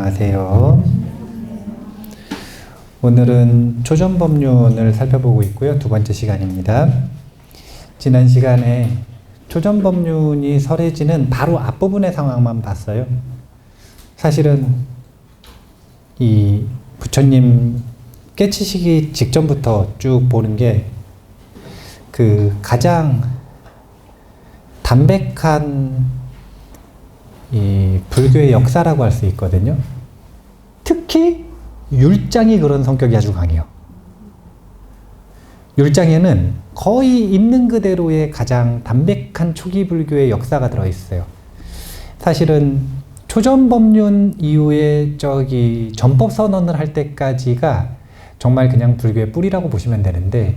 안녕하세요. 오늘은 초전법륜을 살펴보고 있고요. 두 번째 시간입니다. 지난 시간에 초전법륜이 설해지는 바로 앞부분의 상황만 봤어요. 사실은 이 부처님 깨치시기 직전부터 쭉 보는 게 그 가장 담백한 이 불교의 역사라고 할 수 있거든요. 특히 율장이 그런 성격이 아주 강해요. 율장에는 거의 있는 그대로의 가장 담백한 초기 불교의 역사가 들어있어요. 사실은 초전법륜 이후에 전법선언을 할 때까지가 정말 그냥 불교의 뿌리라고 보시면 되는데,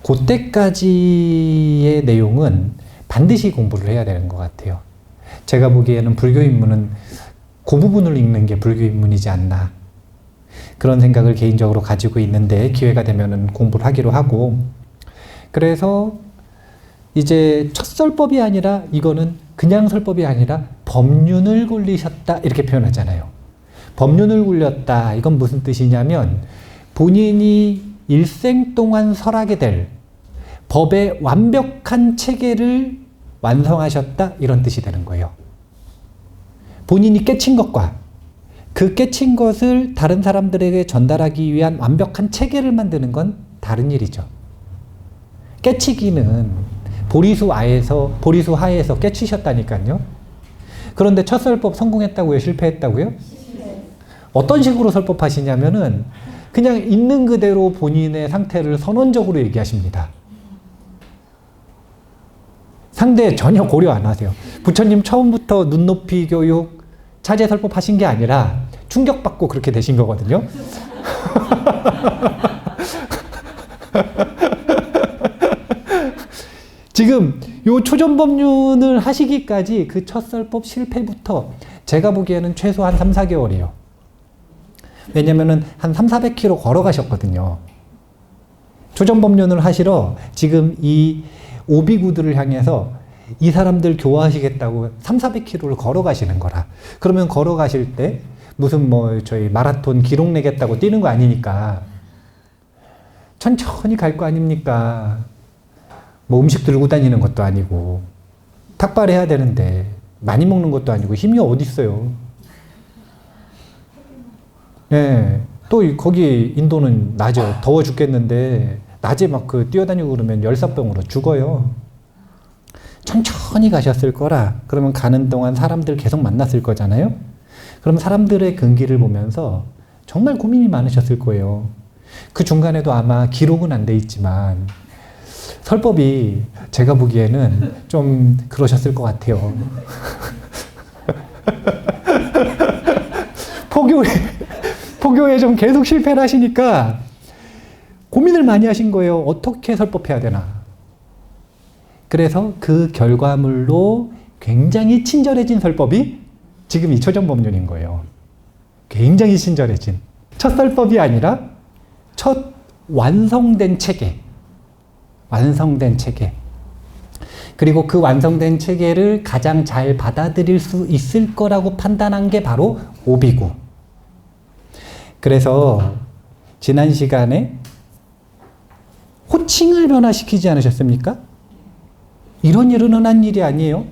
그때까지의 내용은 반드시 공부를 해야 되는 것 같아요. 제가 보기에는 불교 입문은 그 부분을 읽는 게 불교 입문이지 않나, 그런 생각을 개인적으로 가지고 있는데, 기회가 되면은 공부를 하기로 하고, 그래서 이제 첫 설법이 아니라, 이거는 그냥 설법이 아니라 법륜을 굴리셨다 이렇게 표현하잖아요. 법륜을 굴렸다, 이건 무슨 뜻이냐면 본인이 일생 동안 설하게 될 법의 완벽한 체계를 완성하셨다, 이런 뜻이 되는 거예요. 본인이 깨친 것과 그 깨친 것을 다른 사람들에게 전달하기 위한 완벽한 체계를 만드는 건 다른 일이죠. 깨치기는 보리수 하에서 깨치셨다니까요. 그런데 첫 설법 성공했다고요? 실패했다고요? 어떤 식으로 설법하시냐면은 그냥 있는 그대로 본인의 상태를 선언적으로 얘기하십니다. 상대 전혀 고려 안 하세요. 부처님 처음부터 눈높이 교육, 차제 설법하신 게 아니라 충격받고 그렇게 되신 거거든요. 지금 요 초전법륜을 하시기까지 그 첫 설법 실패부터 제가 보기에는 최소 한 3, 4개월이에요. 왜냐면은 한 3, 400km 걸어가셨거든요. 초전법륜을 하시러 지금 이 오비구들을 향해서 이 사람들 교화하시겠다고 3, 400km를 걸어가시는 거라. 그러면 걸어가실 때 무슨 저희 마라톤 기록 내겠다고 뛰는 거 아니니까 천천히 갈 거 아닙니까? 음식 들고 다니는 것도 아니고 탁발해야 되는데 많이 먹는 것도 아니고 힘이 어디 있어요? 네. 또 거기 인도는 낮에 더워 죽겠는데 낮에 막 뛰어다니고 그러면 열사병으로 죽어요. 천천히 가셨을 거라. 그러면 가는 동안 사람들 계속 만났을 거잖아요. 그럼 사람들의 근기를 보면서 정말 고민이 많으셨을 거예요. 그 중간에도 아마 기록은 안 돼 있지만 설법이 제가 보기에는 좀 그러셨을 것 같아요. 포교에 좀 계속 실패를 하시니까 고민을 많이 하신 거예요. 어떻게 설법해야 되나. 그래서 그 결과물로 굉장히 친절해진 설법이 지금 이 초전법륜인 거예요. 굉장히 친절해진. 첫 설법이 아니라 첫 완성된 체계. 완성된 체계. 그리고 그 완성된 체계를 가장 잘 받아들일 수 있을 거라고 판단한 게 바로 오비구. 그래서 지난 시간에 호칭을 변화시키지 않으셨습니까? 이런 일은 흔한 일이 아니에요.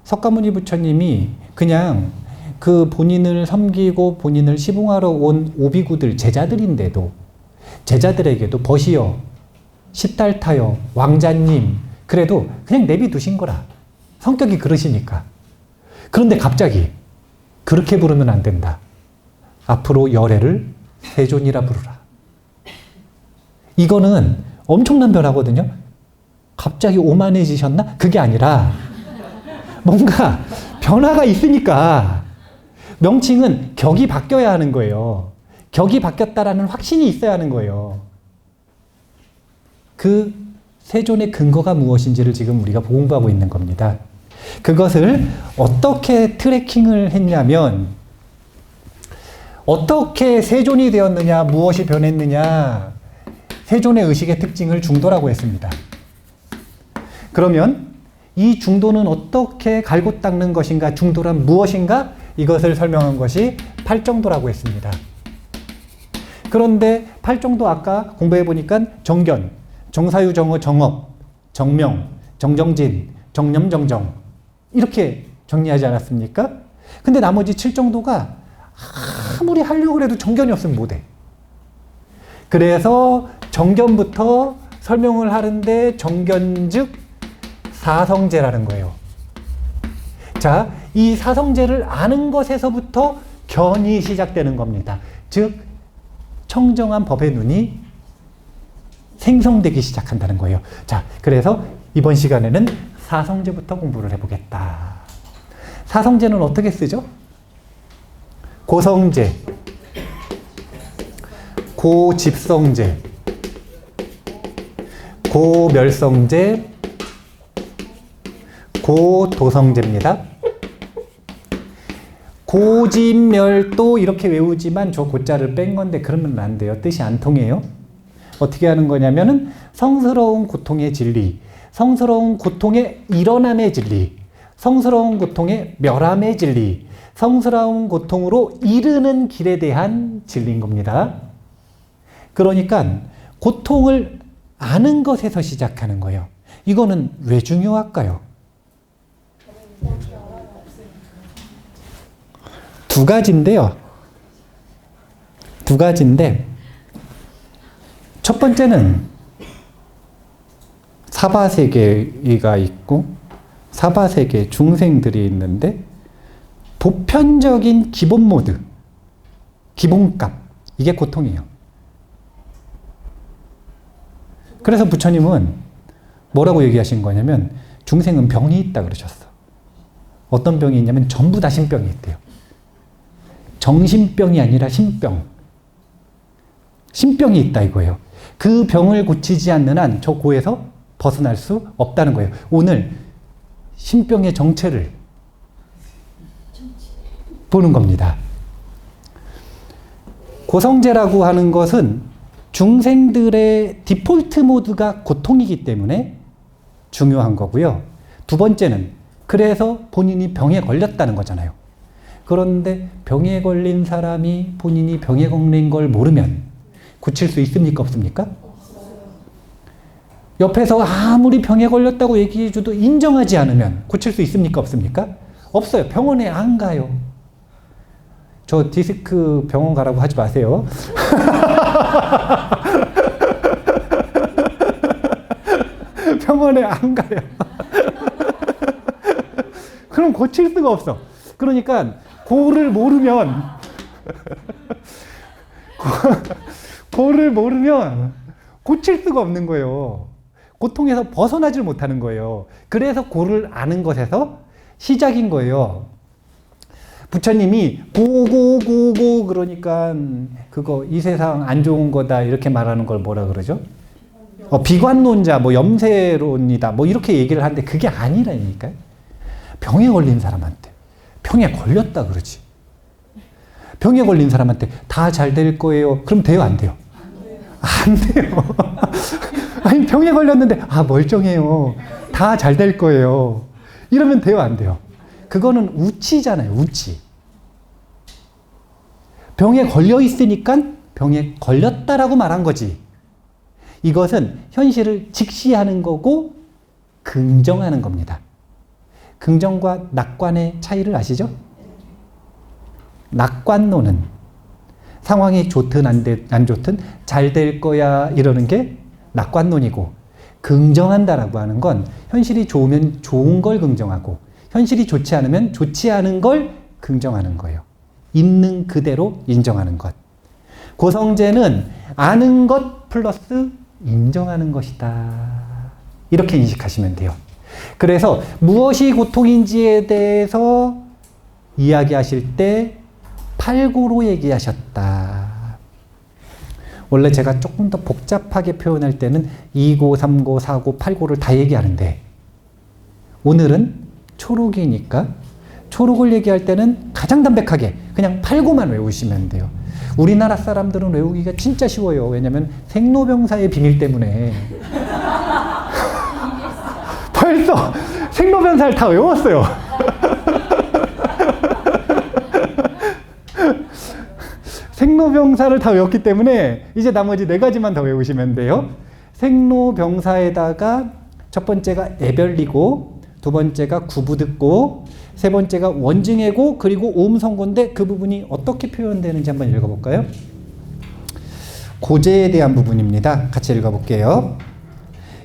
석가모니 부처님이 그냥 그 본인을 섬기고 본인을 시봉하러 온 오비구들, 제자들인데도 제자들에게도 벗이여, 십달타여, 왕자님, 그래도 그냥 내비두신 거라. 성격이 그러시니까. 그런데 갑자기 그렇게 부르면 안 된다. 앞으로 열애를 세존이라 부르라. 이거는 엄청난 변화거든요. 갑자기 오만해지셨나? 그게 아니라 뭔가 변화가 있으니까 명칭은 격이 바뀌어야 하는 거예요. 격이 바뀌었다라는 확신이 있어야 하는 거예요. 그 세존의 근거가 무엇인지를 지금 우리가 공부하고 있는 겁니다. 그것을 어떻게 트래킹을 했냐면, 어떻게 세존이 되었느냐, 무엇이 변했느냐, 세존의 의식의 특징을 중도라고 했습니다. 그러면 이 중도는 어떻게 갈고 닦는 것인가, 중도란 무엇인가, 이것을 설명한 것이 8 정도라고 했습니다. 그런데 8 정도 아까 공부해 보니까 정견, 정사유, 정어, 정업, 정명, 정정진, 정념, 정정 이렇게 정리하지 않았습니까? 근데 나머지 7 정도가 아무리 하려고 해도 정견이 없으면 못해. 그래서 정견부터 설명을 하는데 정견 즉 사성제라는 거예요. 자, 이 사성제를 아는 것에서부터 견이 시작되는 겁니다. 즉 청정한 법의 눈이 생성되기 시작한다는 거예요. 자, 그래서 이번 시간에는 사성제부터 공부를 해보겠다. 사성제는 어떻게 쓰죠? 고성제, 고집성제, 고멸성제, 고도성제입니다. 고집멸도 이렇게 외우지만 저 고자를 뺀 건데 그러면 안 돼요. 뜻이 안 통해요. 어떻게 하는 거냐면은 성스러운 고통의 진리, 성스러운 고통의 일어남의 진리, 성스러운 고통의 멸함의 진리, 성스러운 고통으로 이르는 길에 대한 진리인 겁니다. 그러니까 고통을 아는 것에서 시작하는 거예요. 이거는 왜 중요할까요? 두 가지인데요. 두 가지인데 첫 번째는 사바세계가 있고 사바세계 중생들이 있는데 보편적인 기본 모드, 기본값 이게 고통이에요. 그래서 부처님은 뭐라고 얘기하신 거냐면 중생은 병이 있다 그러셨어. 어떤 병이 있냐면 전부 다 신병이 있대요. 정신병이 아니라 신병. 신병이 있다 이거예요. 그 병을 고치지 않는 한 저 고에서 벗어날 수 없다는 거예요. 오늘 신병의 정체를 보는 겁니다. 고성제라고 하는 것은 중생들의 디폴트 모드가 고통이기 때문에 중요한 거고요. 두 번째는 그래서 본인이 병에 걸렸다는 거잖아요. 그런데 병에 걸린 사람이 본인이 병에 걸린 걸 모르면 고칠 수 있습니까? 없습니까? 옆에서 아무리 병에 걸렸다고 얘기해줘도 인정하지 않으면 고칠 수 있습니까? 없습니까? 없어요. 병원에 안 가요. 저 디스크 병원 가라고 하지 마세요. 병원에 안 가요. 그럼 고칠 수가 없어. 그러니까 고를 모르면 고를 모르면 고칠 수가 없는 거예요. 고통에서 벗어나질 못하는 거예요. 그래서 고를 아는 것에서 시작인 거예요. 부처님이 고고 그러니까 그거 이 세상 안 좋은 거다 이렇게 말하는 걸 뭐라 그러죠? 비관론자 뭐 염세론이다 뭐 이렇게 얘기를 하는데 그게 아니라니까요. 병에 걸린 사람한테 병에 걸렸다 그러지. 병에 걸린 사람한테 다 잘 될 거예요. 그럼 돼요 안 돼요? 안 돼요. 아니 병에 걸렸는데 아 멀쩡해요. 다 잘 될 거예요. 이러면 돼요 안 돼요? 그거는 우치잖아요. 우치. 병에 걸려 있으니까 병에 걸렸다라고 말한 거지. 이것은 현실을 직시하는 거고 긍정하는 겁니다. 긍정과 낙관의 차이를 아시죠? 낙관론은 상황이 좋든 안 좋든 잘 될 거야 이러는 게 낙관론이고, 긍정한다라고 하는 건 현실이 좋으면 좋은 걸 긍정하고 현실이 좋지 않으면 좋지 않은 걸 긍정하는 거예요. 있는 그대로 인정하는 것. 고성제는 아는 것 플러스 인정하는 것이다. 이렇게 인식하시면 돼요. 그래서 무엇이 고통인지에 대해서 이야기하실 때 팔고로 얘기하셨다. 원래 제가 조금 더 복잡하게 표현할 때는 2고, 3고, 4고, 8고를 다 얘기하는데 오늘은 초록이니까 초록을 얘기할 때는 가장 담백하게 그냥 8고만 외우시면 돼요. 우리나라 사람들은 외우기가 진짜 쉬워요. 왜냐면 생로병사의 비밀 때문에 벌써 생로병사를 다 외웠어요. 생로병사를 다 외웠기 때문에 이제 나머지 네 가지만 더 외우시면 돼요. 생로병사에다가 첫 번째가 애별리고, 두 번째가 구부듣고, 세 번째가 원증애고, 그리고 오음성고인데 그 부분이 어떻게 표현되는지 한번 읽어볼까요? 고제에 대한 부분입니다. 같이 읽어볼게요.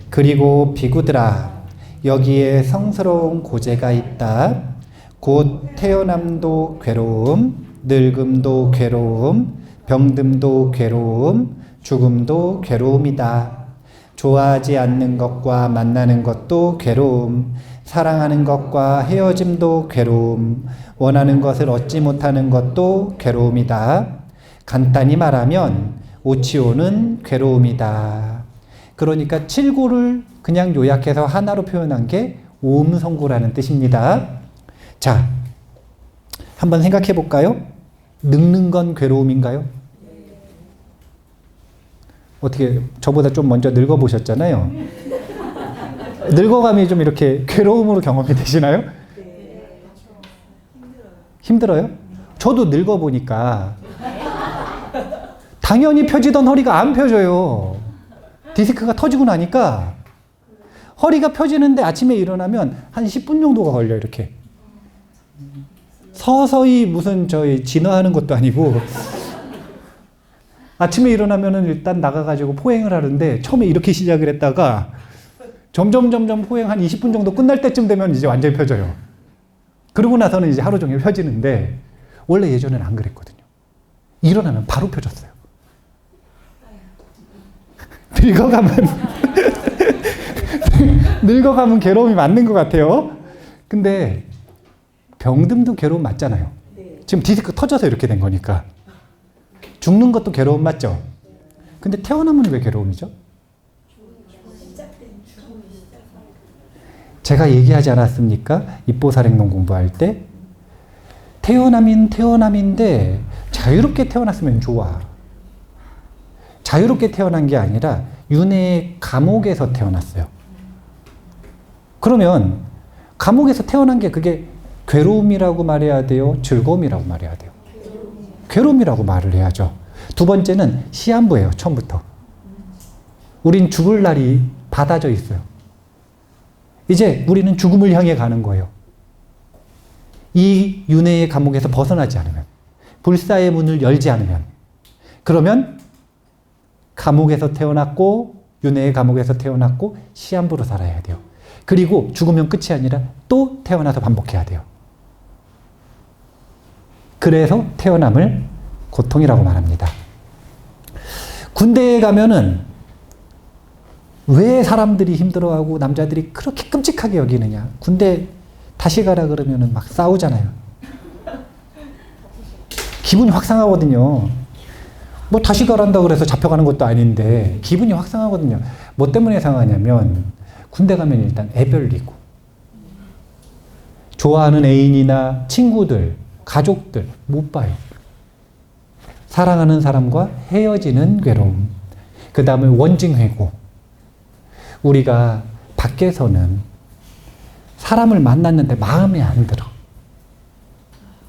그리고 비구들아, 여기에 성스러운 고제가 있다. 곧 태어남도 괴로움, 늙음도 괴로움, 병듦도 괴로움, 죽음도 괴로움이다. 좋아하지 않는 것과 만나는 것도 괴로움, 사랑하는 것과 헤어짐도 괴로움, 원하는 것을 얻지 못하는 것도 괴로움이다. 간단히 말하면 오치오는 괴로움이다. 그러니까 7고를 그냥 요약해서 하나로 표현한 게 오음성고라는 뜻입니다. 자, 한번 생각해 볼까요? 늙는 건 괴로움인가요? 어떻게 저보다 좀 먼저 늙어보셨잖아요. 늙어감이 좀 이렇게 괴로움으로 경험이 되시나요? 힘들어요? 저도 늙어보니까 당연히 펴지던 허리가 안 펴져요. 디스크가 터지고 나니까 허리가 펴지는데 아침에 일어나면 한 10분 정도가 걸려요. 이렇게 서서히 무슨 저희 진화하는 것도 아니고 아침에 일어나면은 일단 나가가지고 포행을 하는데 처음에 이렇게 시작을 했다가 점점 포행 한 20분 정도 끝날 때쯤 되면 이제 완전히 펴져요. 그러고 나서는 이제 하루 종일 펴지는데 원래 예전에는 안 그랬거든요. 일어나면 바로 펴졌어요. 늙어가면 괴로움이 맞는 것 같아요. 근데 병듦도 괴로움 맞잖아요. 지금 디스크 터져서 이렇게 된 거니까. 죽는 것도 괴로움 맞죠? 근데 태어나면 왜 괴로움이죠? 제가 얘기하지 않았습니까? 입보살행론 공부할 때 태어남인 태어남인데 자유롭게 태어났으면 좋아. 자유롭게 태어난 게 아니라 윤회의 감옥에서 태어났어요. 그러면 감옥에서 태어난 게 그게 괴로움이라고 말해야 돼요? 즐거움이라고 말해야 돼요? 괴로움이라고 말을 해야죠. 두 번째는 시한부예요. 처음부터. 우린 죽을 날이 받아져 있어요. 이제 우리는 죽음을 향해 가는 거예요. 이 윤회의 감옥에서 벗어나지 않으면, 불사의 문을 열지 않으면, 그러면 감옥에서 태어났고 윤회의 감옥에서 태어났고 시한부로 살아야 돼요. 그리고 죽으면 끝이 아니라 또 태어나서 반복해야 돼요. 그래서 태어남을 고통이라고 말합니다. 군대에 가면은 왜 사람들이 힘들어하고 남자들이 그렇게 끔찍하게 여기느냐. 군대 다시 가라 그러면은 막 싸우잖아요. 기분이 확 상하거든요. 뭐 다시 가란다 그래서 잡혀가는 것도 아닌데 기분이 확 상하거든요. 뭐 때문에 상하냐면 군대 가면 일단 애별리고 좋아하는 애인이나 친구들, 가족들 못 봐요. 사랑하는 사람과 헤어지는 괴로움. 그 다음에 원증회고. 우리가 밖에서는 사람을 만났는데 마음에 안 들어.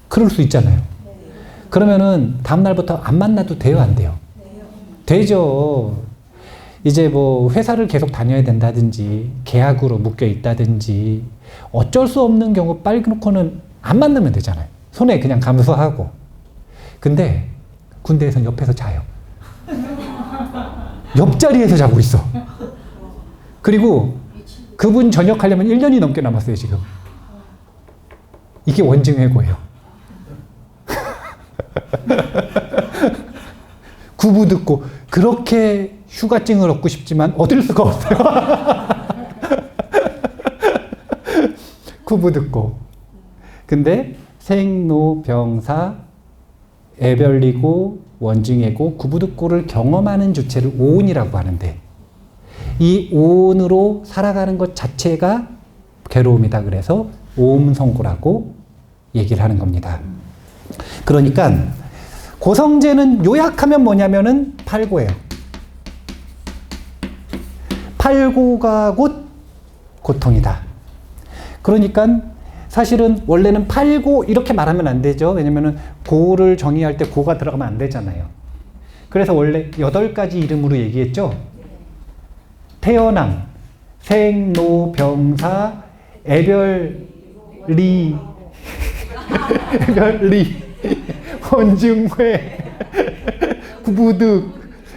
그럴 수 있잖아요. 그러면은 다음날부터 안 만나도 돼요, 안 돼요? 되죠. 이제 뭐 회사를 계속 다녀야 된다든지 계약으로 묶여 있다든지 어쩔 수 없는 경우 빨리 놓고는 안 만나면 되잖아요. 손에 그냥 감수하고. 근데 군대에서는 옆에서 자요. 옆자리에서 자고 있어. 그리고 그분 전역하려면 1년이 넘게 남았어요, 지금. 이게 원증회고예요. 구부 듣고 그렇게 휴가증을 얻고 싶지만 얻을 수가 없어요. 구부 듣고. 근데 생로병사 애별리고 원증애고 구부 듣고를 경험하는 주체를 오온이라고 하는데 이 오온으로 살아가는 것 자체가 괴로움이다. 그래서 오음성고라고 얘기를 하는 겁니다. 그러니까 고성제는 요약하면 뭐냐면은 8고예요. 8고가 곧 고통이다. 그러니까 사실은 원래는 팔고 이렇게 말하면 안 되죠. 왜냐면은 고를 정의할 때 고가 들어가면 안 되잖아요. 그래서 원래 8가지 이름으로 얘기했죠. 태어남, 생로병사, 애별리, 애별리, 헌증회, 구부득,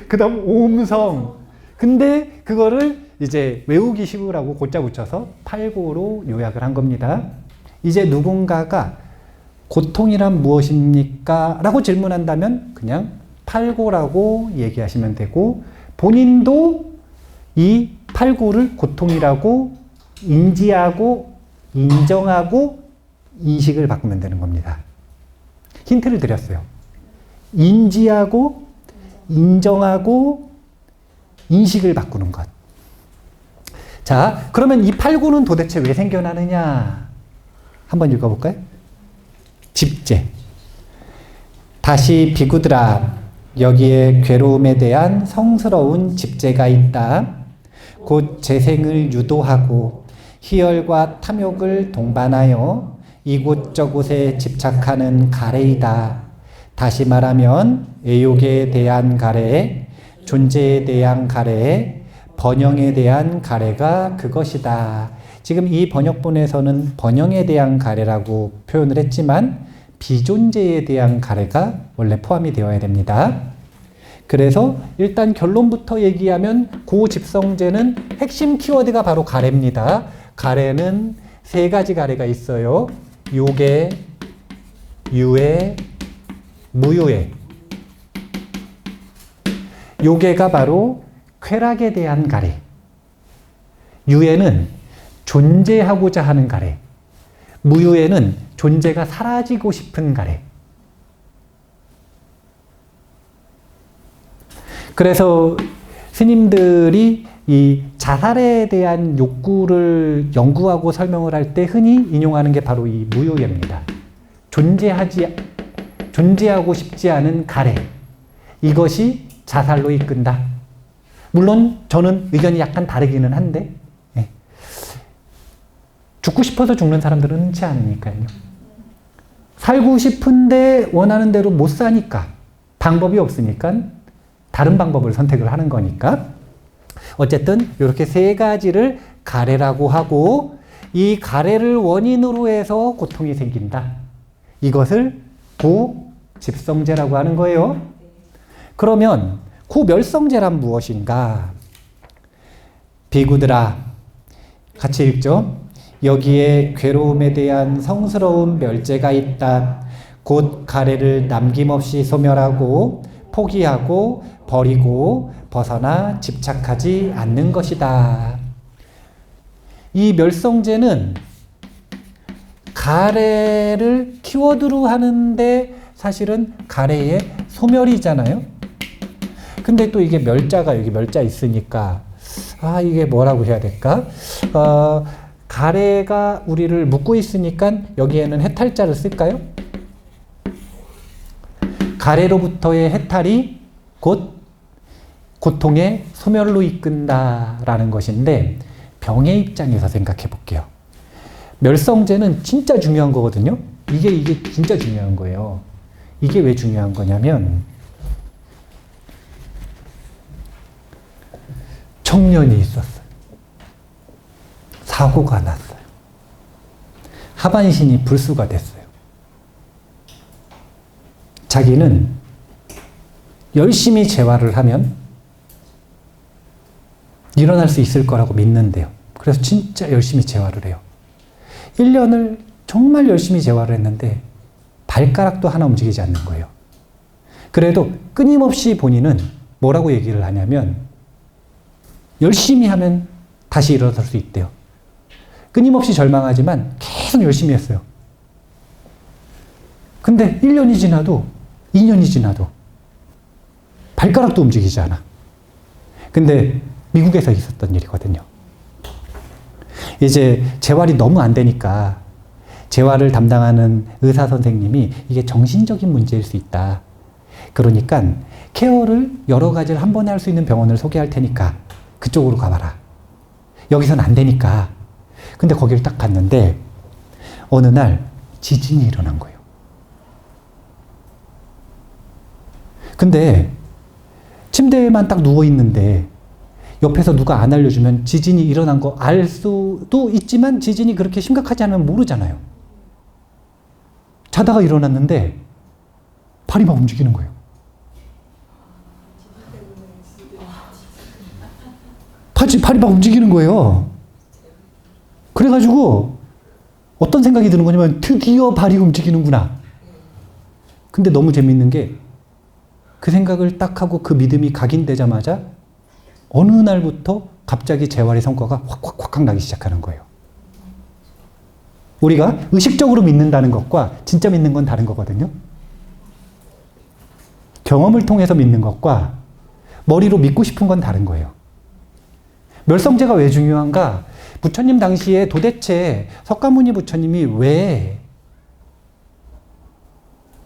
그 다음 오음성. 근데 그거를 이제 외우기 쉬우라고 고짜 붙여서 팔고로 요약을 한 겁니다. 이제 누군가가 고통이란 무엇입니까? 라고 질문한다면 그냥 팔고라고 얘기하시면 되고, 본인도 이 팔고를 고통이라고 인지하고 인정하고 인식을 바꾸면 되는 겁니다. 힌트를 드렸어요. 인지하고 인정하고 인식을 바꾸는 것. 자, 그러면 이 팔고는 도대체 왜 생겨나느냐? 한번 읽어볼까요? 집재. 다시 비구들아, 여기에 괴로움에 대한 성스러운 집재가 있다. 곧 재생을 유도하고 희열과 탐욕을 동반하여 이곳저곳에 집착하는 가래이다. 다시 말하면 애욕에 대한 가래, 존재에 대한 가래, 번영에 대한 가래가 그것이다. 지금 이 번역본에서는 번영에 대한 가래라고 표현을 했지만 비존재에 대한 가래가 원래 포함이 되어야 됩니다. 그래서 일단 결론부터 얘기하면 고집성재는 핵심 키워드가 바로 가래입니다. 가래는 3가지 가래가 있어요. 요계, 유예, 무유예. 요계가 바로 쾌락에 대한 가래. 유예는 존재하고자 하는 가래. 무유예는 존재가 사라지고 싶은 가래. 그래서 스님들이 이 자살에 대한 욕구를 연구하고 설명을 할 때 흔히 인용하는 게 바로 이 무유예입니다. 존재하고 싶지 않은 가래. 이것이 자살로 이끈다. 물론 저는 의견이 약간 다르기는 한데, 죽고 싶어서 죽는 사람들은 흔치 않으니까요. 살고 싶은데 원하는 대로 못 사니까, 방법이 없으니까 다른 방법을 선택을 하는 거니까. 어쨌든 이렇게 3가지를 가래라고 하고, 이 가래를 원인으로 해서 고통이 생긴다. 이것을 고집성재라고 하는 거예요. 그러면 고멸성재란 무엇인가? 비구들아, 같이 읽죠. 여기에 괴로움에 대한 성스러운 멸재가 있다. 곧 가래를 남김없이 소멸하고 포기하고 버리고 벗어나 집착하지 않는 것이다. 이 멸성재는 가래를 키워드로 하는데 사실은 가래의 소멸이잖아요. 근데 또 이게 멸자가 여기 멸자 있으니까 이게 뭐라고 해야 될까? 가래가 우리를 묶고 있으니까 여기에는 해탈자를 쓸까요? 가래로부터의 해탈이 곧 고통의 소멸로 이끈다라는 것인데, 병의 입장에서 생각해 볼게요. 멸성재는 진짜 중요한 거거든요. 이게 진짜 중요한 거예요. 이게 왜 중요한 거냐면, 청년이 있었어요. 사고가 났어요. 하반신이 불수가 됐어요. 자기는 열심히 재활을 하면 일어날 수 있을 거라고 믿는데요. 그래서 진짜 열심히 재활을 해요. 1년을 정말 열심히 재활을 했는데 발가락도 하나 움직이지 않는 거예요. 그래도 끊임없이 본인은 뭐라고 얘기를 하냐면, 열심히 하면 다시 일어설 수 있대요. 끊임없이 절망하지만 계속 열심히 했어요. 근데 1년이 지나도 2년이 지나도 발가락도 움직이지 않아. 근데 미국에서 있었던 일이거든요. 이제 재활이 너무 안 되니까 재활을 담당하는 의사 선생님이 이게 정신적인 문제일 수 있다. 그러니까 케어를 여러 가지를 한 번에 할 수 있는 병원을 소개할 테니까 그쪽으로 가봐라. 여기선 안 되니까. 근데 거기를 딱 갔는데 어느 날 지진이 일어난 거예요. 근데 침대에만 딱 누워 있는데 옆에서 누가 안 알려주면 지진이 일어난 거 알 수도 있지만 지진이 그렇게 심각하지 않으면 모르잖아요. 자다가 일어났는데 발이 막 움직이는 거예요. 발이 막 움직이는 거예요. 그래가지고 어떤 생각이 드는 거냐면 드디어 발이 움직이는구나. 근데 너무 재밌는 게 그 생각을 딱 하고 그 믿음이 각인되자마자 어느 날부터 갑자기 재활의 성과가 확 나기 시작하는 거예요. 우리가 의식적으로 믿는다는 것과 진짜 믿는 건 다른 거거든요. 경험을 통해서 믿는 것과 머리로 믿고 싶은 건 다른 거예요. 멸성제가 왜 중요한가? 부처님 당시에 도대체 석가모니 부처님이 왜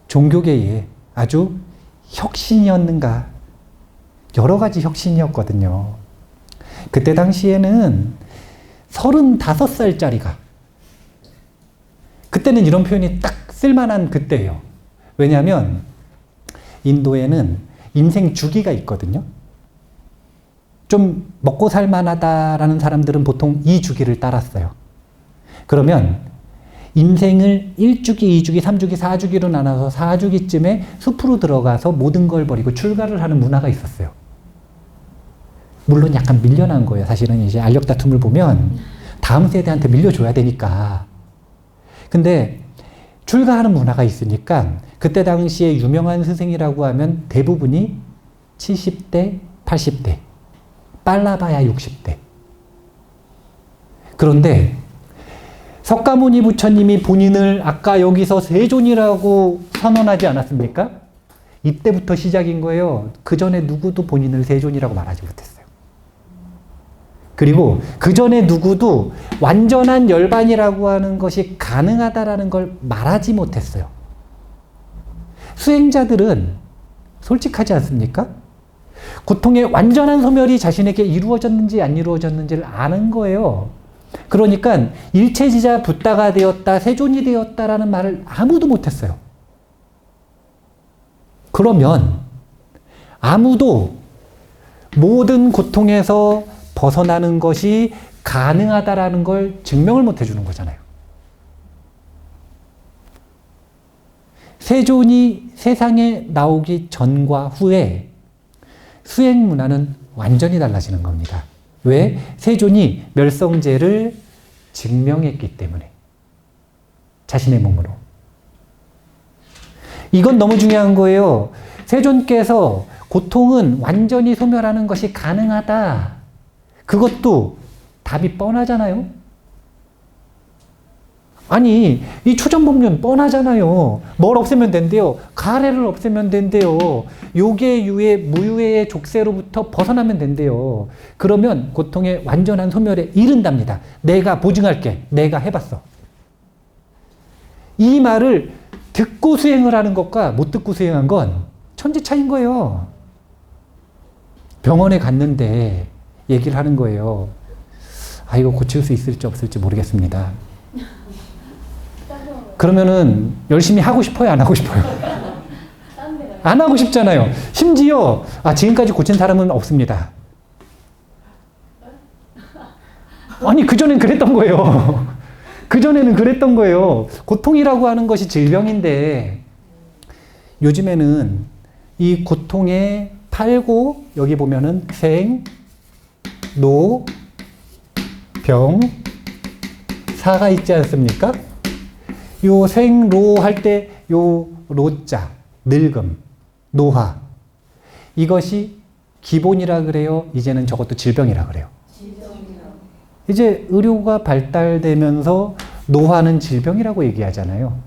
종교계에 아주 혁신이었는가? 여러 가지 혁신이었거든요. 그때 당시에는 35살짜리가, 그때는 이런 표현이 딱 쓸만한 그때예요. 왜냐하면 인도에는 인생 주기가 있거든요. 좀 먹고 살만하다라는 사람들은 보통 이 주기를 따랐어요. 그러면 인생을 1주기, 2주기, 3주기, 4주기로 나눠서 4주기쯤에 숲으로 들어가서 모든 걸 버리고 출가를 하는 문화가 있었어요. 물론 약간 밀려난 거예요. 사실은 이제 알력 다툼을 보면 다음 세대한테 밀려줘야 되니까. 근데 출가하는 문화가 있으니까 그때 당시에 유명한 스승이라고 하면 대부분이 70대, 80대, 빨라봐야 60대. 그런데 석가모니 부처님이 본인을 아까 여기서 세존이라고 선언하지 않았습니까? 이때부터 시작인 거예요. 그 전에 누구도 본인을 세존이라고 말하지 못했어요. 그리고 그 전에 누구도 완전한 열반이라고 하는 것이 가능하다라는 걸 말하지 못했어요. 수행자들은 솔직하지 않습니까? 고통의 완전한 소멸이 자신에게 이루어졌는지 안 이루어졌는지를 아는 거예요. 그러니까 일체지자 붓다가 되었다, 세존이 되었다라는 말을 아무도 못했어요. 그러면 아무도 모든 고통에서 벗어나는 것이 가능하다라는 걸 증명을 못 해주는 거잖아요. 세존이 세상에 나오기 전과 후에 수행 문화는 완전히 달라지는 겁니다. 왜? 세존이 멸성제를 증명했기 때문에. 자신의 몸으로. 이건 너무 중요한 거예요. 세존께서 고통은 완전히 소멸하는 것이 가능하다. 그것도 답이 뻔하잖아요. 아니, 이 초전법륜 뻔하잖아요. 뭘 없애면 된대요? 가래를 없애면 된대요. 요계, 유해, 무유해의 족쇄로부터 벗어나면 된대요. 그러면 고통의 완전한 소멸에 이른답니다. 내가 보증할게. 내가 해봤어. 이 말을 듣고 수행을 하는 것과 못 듣고 수행한 건 천지 차이인 거예요. 병원에 갔는데 얘기를 하는 거예요. 아, 이거 고칠 수 있을지 없을지 모르겠습니다. 그러면은 열심히 하고 싶어요? 안 하고 싶어요? 안 하고 싶잖아요. 심지어 지금까지 고친 사람은 없습니다. 아니 그전엔 그랬던 거예요. 그전에는 그랬던 거예요. 고통이라고 하는 것이 질병인데 요즘에는 이 고통에 팔고 여기 보면은 생, 노, 병, 사가 있지 않습니까? 요 생로 할 때 요 로자, 늙음, 노화 이것이 기본이라 그래요? 이제는 저것도 질병이라 그래요? 이제 의료가 발달되면서 노화는 질병이라고 얘기하잖아요.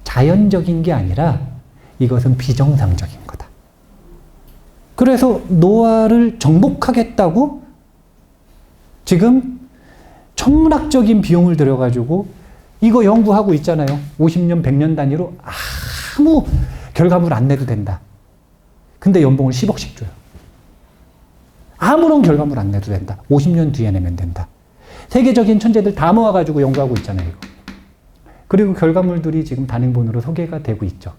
자연적인 게 아니라 이것은 비정상적인 거다. 그래서 노화를 정복하겠다고 지금 천문학적인 비용을 들여가지고 이거 연구하고 있잖아요. 50년, 100년 단위로 아무 결과물 안 내도 된다. 근데 연봉을 10억씩 줘요. 아무런 결과물 안 내도 된다. 50년 뒤에 내면 된다. 세계적인 천재들 다 모아가지고 연구하고 있잖아요. 이거. 그리고 결과물들이 지금 단행본으로 소개가 되고 있죠.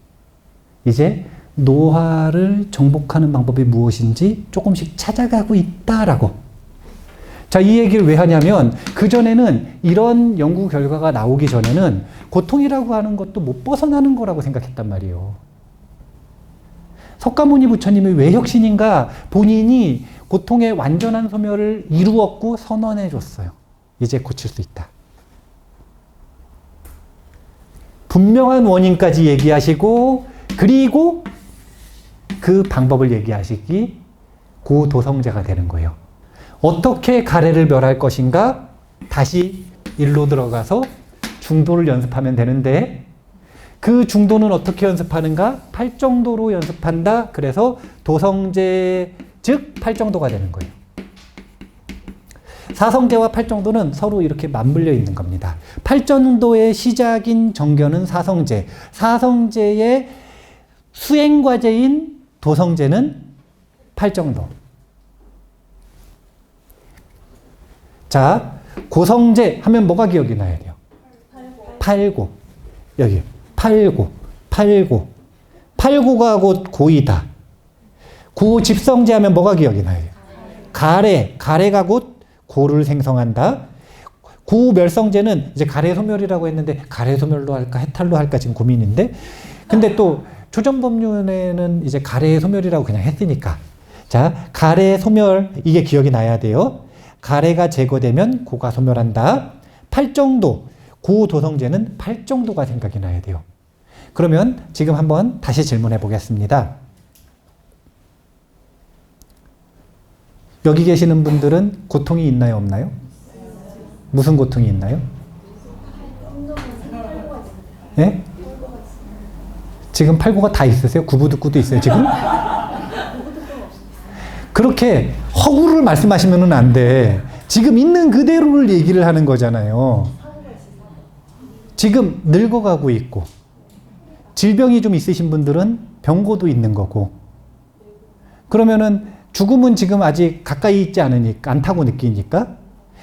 이제 노화를 정복하는 방법이 무엇인지 조금씩 찾아가고 있다라고. 자, 이 얘기를 왜 하냐면 그전에는 이런 연구 결과가 나오기 전에는 고통이라고 하는 것도 못 벗어나는 거라고 생각했단 말이에요. 석가모니 부처님이 왜 혁신인가? 본인이 고통의 완전한 소멸을 이루었고 선언해 줬어요. 이제 고칠 수 있다. 분명한 원인까지 얘기하시고 그리고 그 방법을 얘기하시기 고도성제가 되는 거예요. 어떻게 가래를 멸할 것인가? 다시 일로 들어가서 중도를 연습하면 되는데 그 중도는 어떻게 연습하는가? 팔정도로 연습한다. 그래서 도성제 즉 팔정도가 되는 거예요. 사성제와 팔정도는 서로 이렇게 맞물려 있는 겁니다. 팔정도의 시작인 정견은 사성제, 사성제의 수행과제인 도성제는 팔정도. 자, 고성제 하면 뭐가 기억이 나야 돼요? 팔고. 여기 팔고, 팔고. 팔고가 곧 고이다. 구집성제 하면 뭐가 기억이 나야 돼요? 가래, 가래가 곧 고를 생성한다. 구멸성제는 이제 가래 소멸이라고 했는데 가래 소멸로 할까 해탈로 할까 지금 고민인데 근데 또 초전법륜에는 이제 가래 소멸이라고 그냥 했으니까 자, 가래 소멸 이게 기억이 나야 돼요. 가래가 제거되면 고가 소멸한다. 팔정도, 고도성제는 팔정도가 생각이 나야 돼요. 그러면 지금 한번 다시 질문해 보겠습니다. 여기 계시는 분들은 고통이 있나요, 없나요? 무슨 고통이 있나요? 예? 지금 팔고가 다 있으세요? 구부듣고도 있어요, 지금? 그렇게 허구를 말씀하시면 안 돼. 지금 있는 그대로를 얘기를 하는 거잖아요. 지금 늙어가고 있고 질병이 좀 있으신 분들은 병고도 있는 거고 그러면은 죽음은 지금 아직 가까이 있지 않으니까 않다고 느끼니까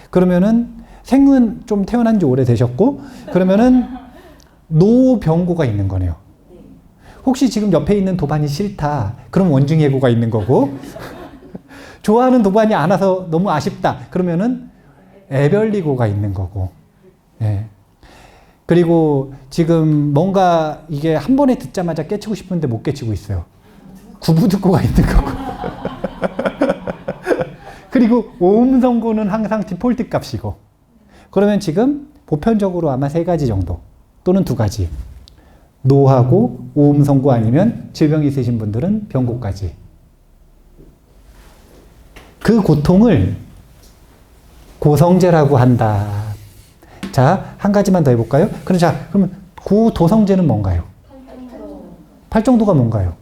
그러면은 생은 좀 태어난 지 오래되셨고 그러면은 노병고가 있는 거네요. 혹시 지금 옆에 있는 도반이 싫다. 그럼 원중예고가 있는 거고 좋아하는 도반이 안 와서 너무 아쉽다. 그러면은 애별리고가 있는 거고 예. 그리고 지금 뭔가 이게 한 번에 듣자마자 깨치고 싶은데 못 깨치고 있어요. 구부듣고가 있는 거고 그리고 오음성고는 항상 디폴트 값이고 그러면 지금 보편적으로 아마 3가지 정도 또는 2가지 노하고 오음성고 아니면 질병이 있으신 분들은 병고까지 그 고통을 고성제라고 한다. 자, 한 가지만 더 해볼까요? 그러면 고도성제는 뭔가요? 팔정도가 뭔가요?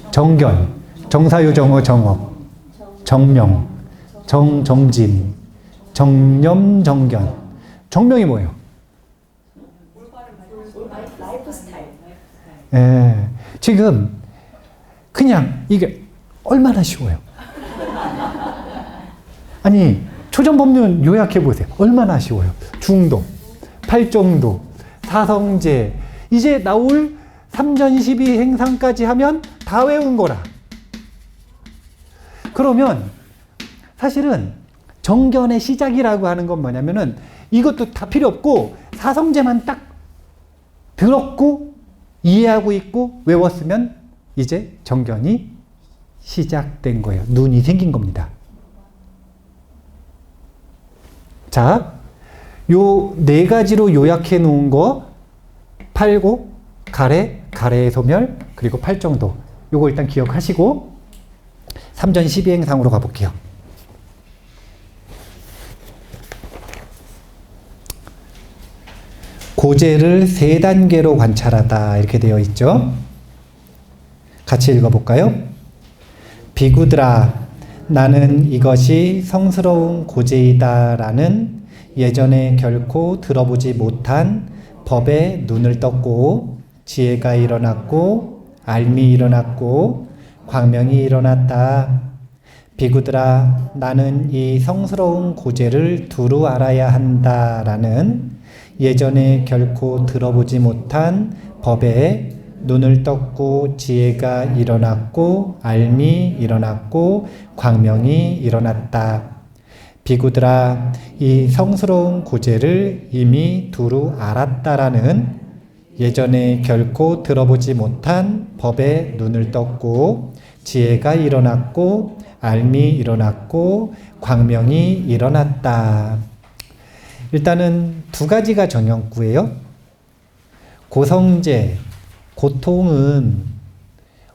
정견, 정사유, 정어, 정업, 정명, 정진, 정념, 정견. 정명이 뭐예요? 예, 지금 그냥 이게 얼마나 쉬워요. 아니 초전법륜 요약해 보세요. 얼마나 쉬워요. 중도, 팔정도, 사성제 이제 나올 삼전12 행상까지 하면 다 외운 거라. 그러면 사실은 정견의 시작이라고 하는 건 뭐냐면은 이것도 다 필요 없고 사성제만 딱 들었고 이해하고 있고 외웠으면 이제 정견이 시작된 거예요. 눈이 생긴 겁니다. 자, 요 4가지로 요약해 놓은 거 팔고, 가래, 가래의 소멸, 그리고 팔정도 요거 일단 기억하시고 3전 12행상으로 가볼게요. 고제를 3단계로 관찰하다 이렇게 되어 있죠. 같이 읽어볼까요? 비구들아 나는 이것이 성스러운 고제이다 라는 예전에 결코 들어보지 못한 법에 눈을 떴고 지혜가 일어났고 알미 일어났고 광명이 일어났다. 비구들아, 나는 이 성스러운 고제를 두루 알아야 한다라는 예전에 결코 들어보지 못한 법에 눈을 떴고 지혜가 일어났고 알미 일어났고 광명이 일어났다. 비구들아, 이 성스러운 고제를 이미 두루 알았다라는 예전에 결코 들어보지 못한 법에 눈을 떴고 지혜가 일어났고 알미 일어났고 광명이 일어났다. 일단은 두 가지가 정형구예요. 고성제, 고통은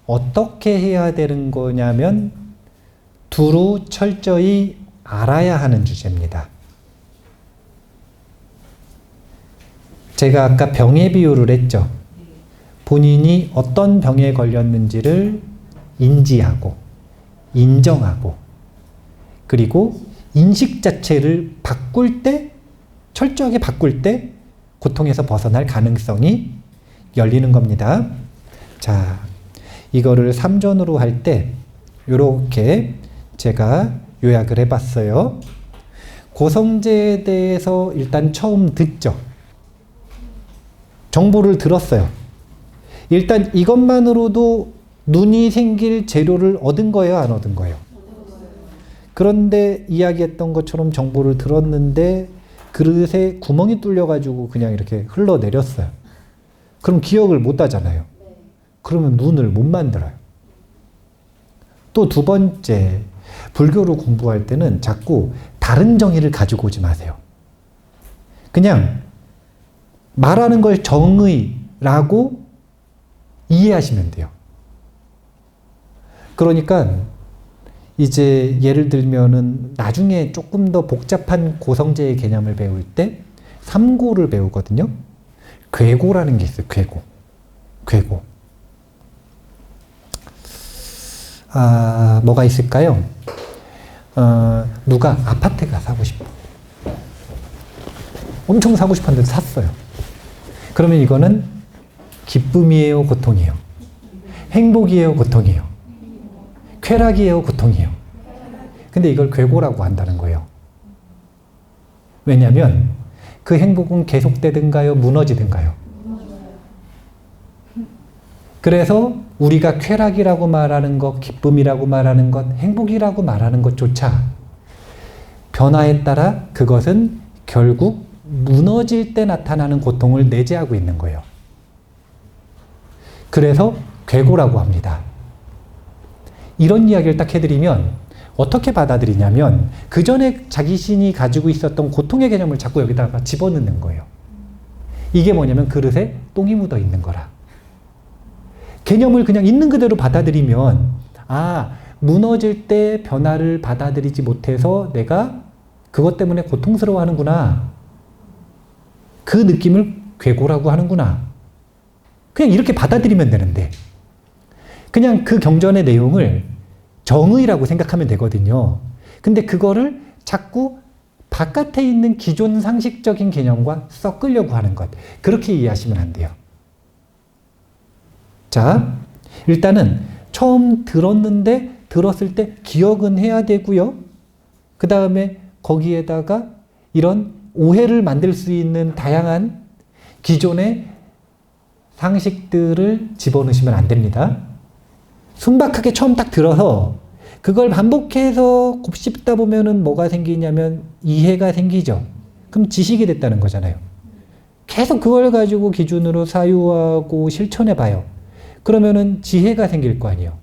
어떻게 해야 되는 거냐면 두루 철저히 알아야 하는 주제입니다. 제가 아까 병의 비유를 했죠. 본인이 어떤 병에 걸렸는지를 인지하고 인정하고 그리고 인식 자체를 바꿀 때, 철저하게 바꿀 때 고통에서 벗어날 가능성이 열리는 겁니다. 자, 이거를 3전으로 할 때 이렇게 제가 요약을 해봤어요. 고성제에 대해서 일단 처음 듣죠. 정보를 들었어요. 일단 이것만으로도 눈이 생길 재료를 얻은 거예요, 안 얻은 거예요? 그런데 이야기했던 것처럼 정보를 들었는데 그릇에 구멍이 뚫려가지고 그냥 이렇게 흘러내렸어요. 그럼 기억을 못 하잖아요. 그러면 눈을 못 만들어요. 또 두 번째, 불교를 공부할 때는 자꾸 다른 정의를 가지고 오지 마세요. 그냥 말하는 걸 정의라고 이해하시면 돼요. 그러니까 이제 예를 들면은 나중에 조금 더 복잡한 고성제의 개념을 배울 때 삼고를 배우거든요. 괴고라는 게 있어요. 괴고. 괴고. 뭐가 있을까요? 누가 아파트가 사고 싶어. 엄청 사고 싶었는데 샀어요. 그러면 이거는 기쁨이에요, 고통이에요? 행복이에요, 고통이에요? 쾌락이에요, 고통이에요? 근데 이걸 괴고라고 한다는 거예요. 왜냐하면 그 행복은 계속되든가요, 무너지든가요? 그래서 우리가 쾌락이라고 말하는 것, 기쁨이라고 말하는 것, 행복이라고 말하는 것조차 변화에 따라 그것은 결국 무너질 때 나타나는 고통을 내재하고 있는 거예요. 그래서 괴고라고 합니다. 이런 이야기를 딱 해드리면 어떻게 받아들이냐면 그 전에 자기 신이 가지고 있었던 고통의 개념을 자꾸 여기다가 집어넣는 거예요. 이게 뭐냐면 그릇에 똥이 묻어 있는 거라. 개념을 그냥 있는 그대로 받아들이면 무너질 때 변화를 받아들이지 못해서 내가 그것 때문에 고통스러워하는구나. 그 느낌을 괴고라고 하는구나. 그냥 이렇게 받아들이면 되는데 그냥 그 경전의 내용을 정의라고 생각하면 되거든요. 근데 그거를 자꾸 바깥에 있는 기존 상식적인 개념과 섞으려고 하는 것. 그렇게 이해하시면 안 돼요. 자, 일단은 처음 들었을 때 기억은 해야 되고요. 그 다음에 거기에다가 이런 오해를 만들 수 있는 다양한 기존의 상식들을 집어넣으시면 안 됩니다. 순박하게 처음 딱 들어서 그걸 반복해서 곱씹다 보면은 뭐가 생기냐면 이해가 생기죠. 그럼 지식이 됐다는 거잖아요. 계속 그걸 가지고 기준으로 사유하고 실천해 봐요. 그러면은 지혜가 생길 거 아니에요.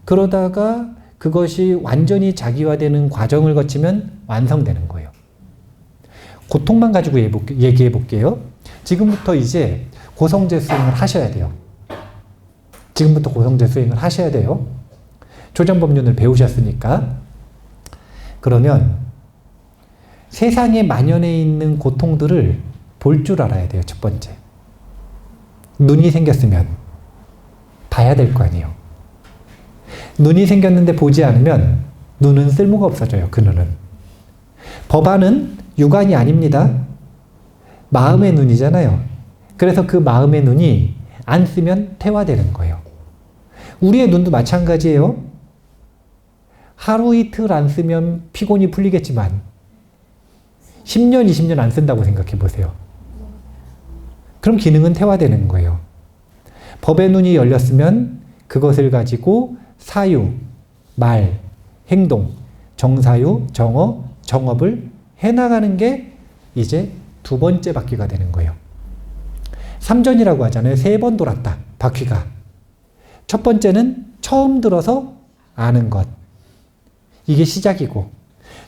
그러다가 그것이 완전히 자기화되는 과정을 거치면 완성되는 거예요. 고통만 가지고 얘기해 볼게요. 지금부터 이제 고성제 수행을 하셔야 돼요. 지금부터 고성제 수행을 하셔야 돼요. 조정법륜을 배우셨으니까. 그러면 세상에 만연해 있는 고통들을 볼 줄 알아야 돼요. 첫 번째. 눈이 생겼으면 봐야 될 거 아니에요. 눈이 생겼는데 보지 않으면 눈은 쓸모가 없어져요. 그 눈은. 법안은 육안이 아닙니다. 마음의 눈이잖아요. 그래서 그 마음의 눈이 안 쓰면 퇴화되는 거예요. 우리의 눈도 마찬가지예요. 하루 이틀 안 쓰면 피곤이 풀리겠지만 10년, 20년 안 쓴다고 생각해 보세요. 그럼 기능은 퇴화되는 거예요. 법의 눈이 열렸으면 그것을 가지고 사유, 말, 행동, 정사유, 정어, 정업을 해나가는 게 이제 두 번째 바퀴가 되는 거예요. 삼전이라고 하잖아요. 3번 돌았다. 바퀴가. 첫 번째는 처음 들어서 아는 것. 이게 시작이고,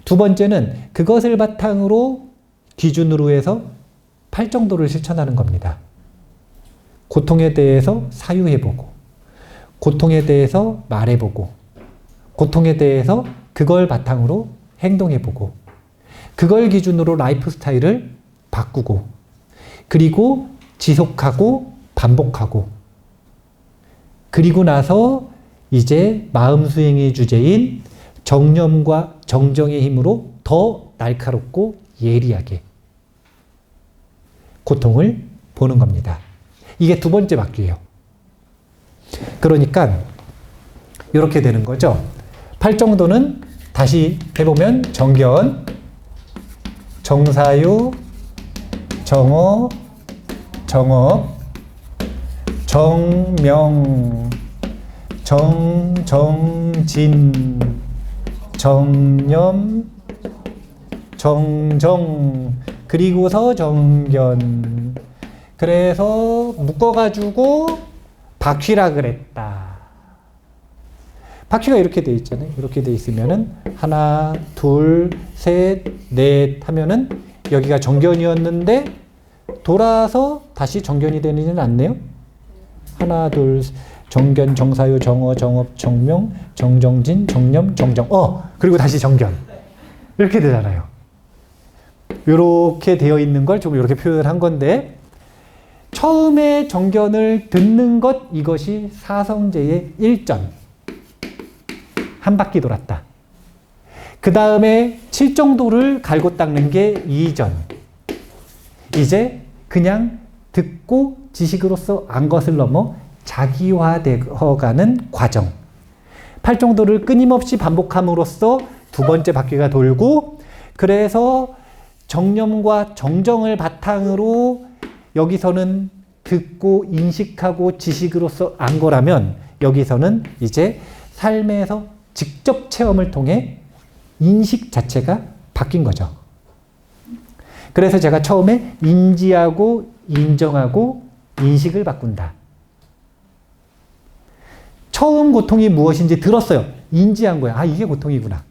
두 번째는 그것을 바탕으로 기준으로 해서 팔정도를 실천하는 겁니다. 고통에 대해서 사유해보고, 고통에 대해서 말해보고, 고통에 대해서 그걸 바탕으로 행동해보고, 그걸 기준으로 라이프 스타일을 바꾸고, 그리고 지속하고 반복하고, 그리고 나서 이제 마음 수행의 주제인 정념과 정정의 힘으로 더 날카롭고 예리하게 고통을 보는 겁니다. 이게 두 번째 바퀴예요. 그러니까 이렇게 되는 거죠. 팔정도는 다시 해보면 정견, 정사유, 정어, 정업, 정명, 정정진, 정념, 정정, 그리고서 정견. 그래서 묶어가지고 바퀴라 그랬다. 바퀴가 이렇게 돼 있잖아요. 이렇게 돼 있으면은 하나, 둘, 셋, 넷 하면은 여기가 정견이었는데 돌아서 다시 정견이 되지는 않네요. 하나, 둘, 정견, 정사유, 정어, 정업, 정명, 정정진, 정념, 정정. 그리고 다시 정견. 이렇게 되잖아요. 이렇게 되어 있는 걸 좀 이렇게 표현을 한 건데, 처음에 정견을 듣는 것, 이것이 사성제의 1전. 한 바퀴 돌았다. 그 다음에 7정도를 갈고 닦는 게 2전. 이제 그냥 듣고 지식으로서 안 것을 넘어 자기화되어가는 과정. 8정도를 끊임없이 반복함으로써 두 번째 바퀴가 돌고, 그래서 정념과 정정을 바탕으로 여기서는 듣고 인식하고 지식으로서 안 거라면, 여기서는 이제 삶에서 직접 체험을 통해 인식 자체가 바뀐 거죠. 그래서 제가 처음에 인지하고 인정하고 인식을 바꾼다. 처음 고통이 무엇인지 들었어요. 인지한 거야. 아, 이게 고통이구나.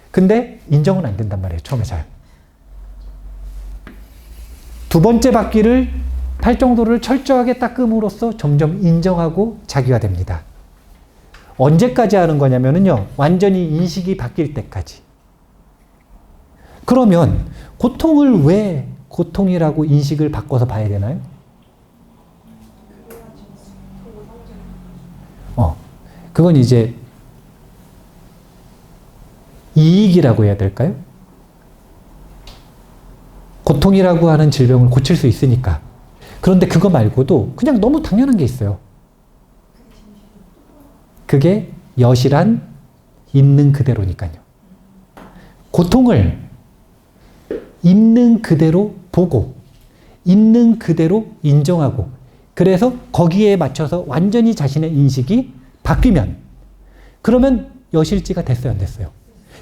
근데 인정은 안 된단 말이에요. 처음에 잘. 두 번째 바퀴를 팔정도를 철저하게 닦음으로써 점점 인정하고 자기화됩니다. 언제까지 하는 거냐면요. 완전히 인식이 바뀔 때까지. 그러면 고통을 왜 고통이라고 인식을 바꿔서 봐야 되나요? 그건 이제 이익이라고 해야 될까요? 고통이라고 하는 질병을 고칠 수 있으니까. 그런데 그거 말고도 그냥 너무 당연한 게 있어요. 그게 여실한 있는 그대로니까요. 고통을 있는 그대로 보고, 있는 그대로 인정하고, 그래서 거기에 맞춰서 완전히 자신의 인식이 바뀌면, 그러면 여실지가 됐어요, 안 됐어요?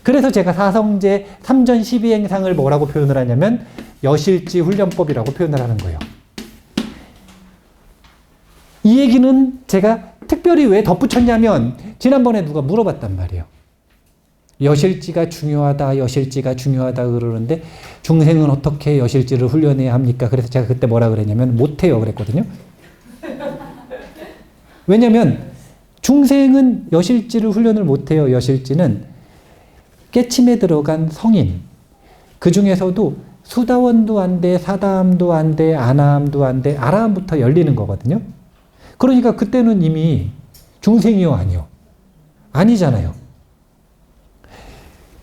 그래서 제가 사성제 3전 12행상을 뭐라고 표현을 하냐면 여실지 훈련법이라고 표현을 하는 거예요. 이 얘기는 제가 특별히 왜 덧붙였냐면, 지난번에 누가 물어봤단 말이에요. 여실지가 중요하다, 여실지가 중요하다 그러는데 중생은 어떻게 여실지를 훈련해야 합니까? 그래서 제가 그때 뭐라 그랬냐면 못해요 그랬거든요. 왜냐면 중생은 여실지를 훈련을 못해요. 여실지는 깨침에 들어간 성인, 그 중에서도 수다원도 안 돼, 사다함도 안 돼, 아나함도 안 돼, 아라함부터 열리는 거거든요. 그러니까 그때는 이미 중생이요 아니요? 아니잖아요.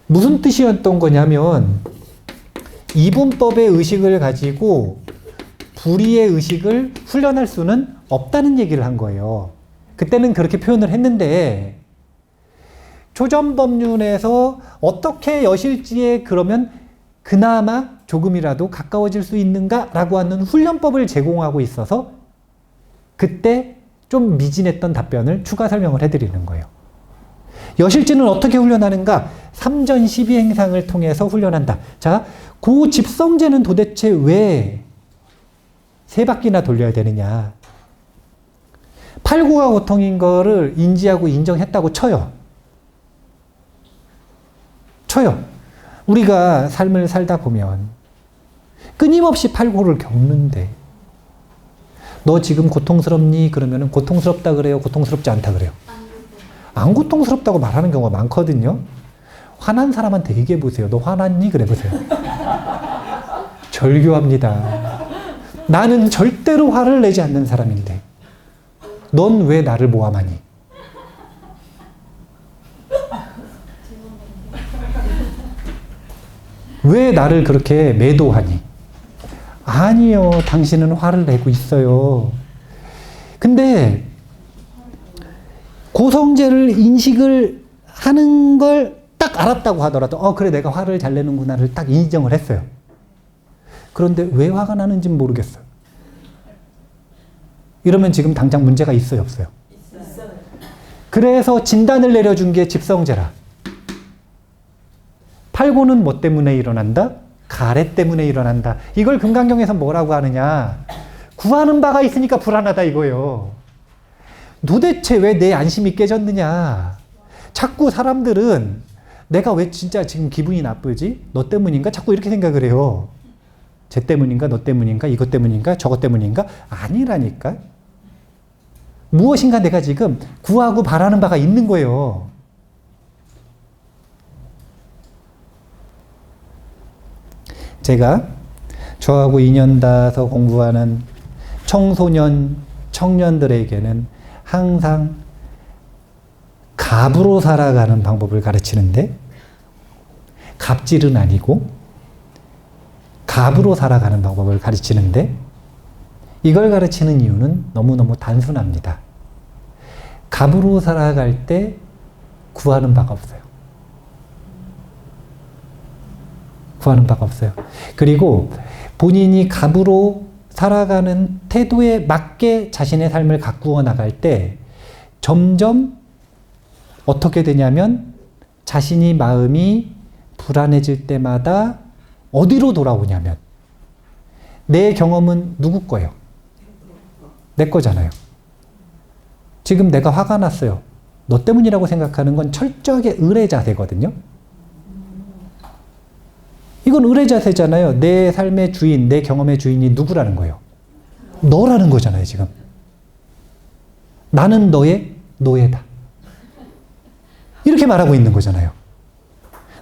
무슨 뜻이었던 거냐면 이분법의 의식을 가지고 불의의 의식을 훈련할 수는 없다는 얘기를 한 거예요. 그때는 그렇게 표현을 했는데 초전법륜에서 어떻게 여실지에 그러면 그나마 조금이라도 가까워질 수 있는가라고 하는 훈련법을 제공하고 있어서 그때 좀 미진했던 답변을 추가 설명을 해드리는 거예요. 여실지는 어떻게 훈련하는가? 3전 12행상을 통해서 훈련한다. 자, 그 집성제는 도대체 왜 3바퀴나 돌려야 되느냐? 8구가 고통인 거를 인지하고 인정했다고 쳐요. 우리가 삶을 살다 보면 끊임없이 8구를 겪는데 너 지금 고통스럽니? 그러면 고통스럽다 그래요? 고통스럽지 않다 그래요? 안 고통스럽다고 말하는 경우가 많거든요. 화난 사람한테 얘기해 보세요. 너 화났니? 그래 보세요. 절교합니다. 나는 절대로 화를 내지 않는 사람인데 넌 왜 나를 모함하니? 왜 나를 그렇게 매도하니? 아니요, 당신은 화를 내고 있어요. 근데 고성제를 인식을 하는 걸 딱 알았다고 하더라도 그래 내가 화를 잘 내는구나를 딱 인정을 했어요. 그런데 왜 화가 나는지는 모르겠어요. 이러면 지금 당장 문제가 있어요, 없어요? 있어요. 그래서 진단을 내려준 게 집성제라. 8구는 뭐 때문에 일어난다? 가래 때문에 일어난다. 이걸 금강경에서 뭐라고 하느냐? 구하는 바가 있으니까 불안하다 이거예요. 도대체 왜 내 안심이 깨졌느냐? 자꾸 사람들은 내가 왜 진짜 지금 기분이 나쁘지? 너 때문인가? 자꾸 이렇게 생각을 해요. 쟤 때문인가? 너 때문인가? 이것 때문인가? 저것 때문인가? 아니라니까. 무엇인가 내가 지금 구하고 바라는 바가 있는 거예요. 제가 저하고 인연 닿아서 공부하는 청소년, 청년들에게는 항상 갑으로 살아가는 방법을 가르치는데 갑질은 아니고 갑으로 살아가는 방법을 가르치는데 이걸 가르치는 이유는 너무너무 단순합니다. 갑으로 살아갈 때 구하는 바가 없어요. 구하는 바가 없어요. 그리고 본인이 갑으로 살아가는 태도에 맞게 자신의 삶을 가꾸어 나갈 때 점점 어떻게 되냐면 자신이 마음이 불안해질 때마다 어디로 돌아오냐면 내 경험은 누구 거예요? 내 거잖아요. 지금 내가 화가 났어요. 너 때문이라고 생각하는 건 철저하게 의뢰 자세거든요. 이건 의뢰 자세잖아요. 내 삶의 주인, 내 경험의 주인이 누구라는 거예요? 너라는 거잖아요, 지금. 나는 너의 노예다. 이렇게 말하고 있는 거잖아요.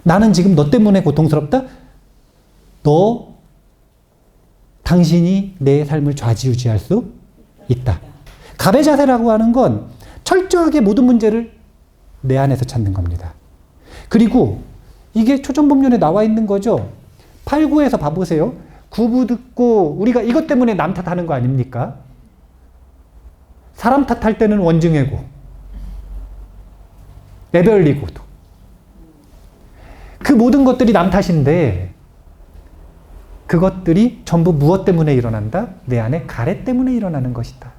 나는 지금 너 때문에 고통스럽다? 당신이 내 삶을 좌지우지할 수 있다. 갑의 자세라고 하는 건 철저하게 모든 문제를 내 안에서 찾는 겁니다. 그리고 이게 초전법륜에 나와 있는 거죠. 8구에서 봐보세요. 구부 듣고 우리가 이것 때문에 남 탓하는 거 아닙니까? 사람 탓할 때는 원증해고 애별리고도 그 모든 것들이 남 탓인데 그것들이 전부 무엇 때문에 일어난다? 내 안에 가래 때문에 일어나는 것이다.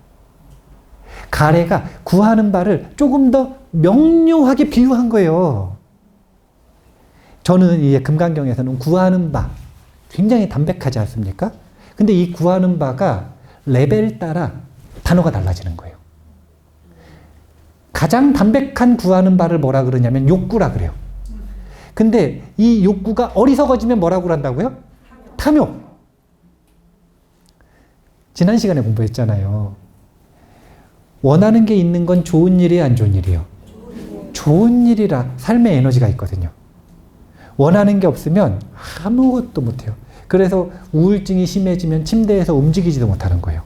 가래가 구하는 바를 조금 더 명료하게 비유한 거예요. 저는 이 금강경에서는 구하는 바 굉장히 담백하지 않습니까? 근데 이 구하는 바가 레벨 따라 단어가 달라지는 거예요. 가장 담백한 구하는 바를 뭐라 그러냐면 욕구라 그래요. 근데 이 욕구가 어리석어지면 뭐라고 그런다고요? 탐욕. 지난 시간에 공부했잖아요. 원하는 게 있는 건 좋은 일이에요, 안 좋은 일이에요? 좋은 일이라 삶의 에너지가 있거든요. 원하는 게 없으면 아무것도 못해요. 그래서 우울증이 심해지면 침대에서 움직이지도 못하는 거예요.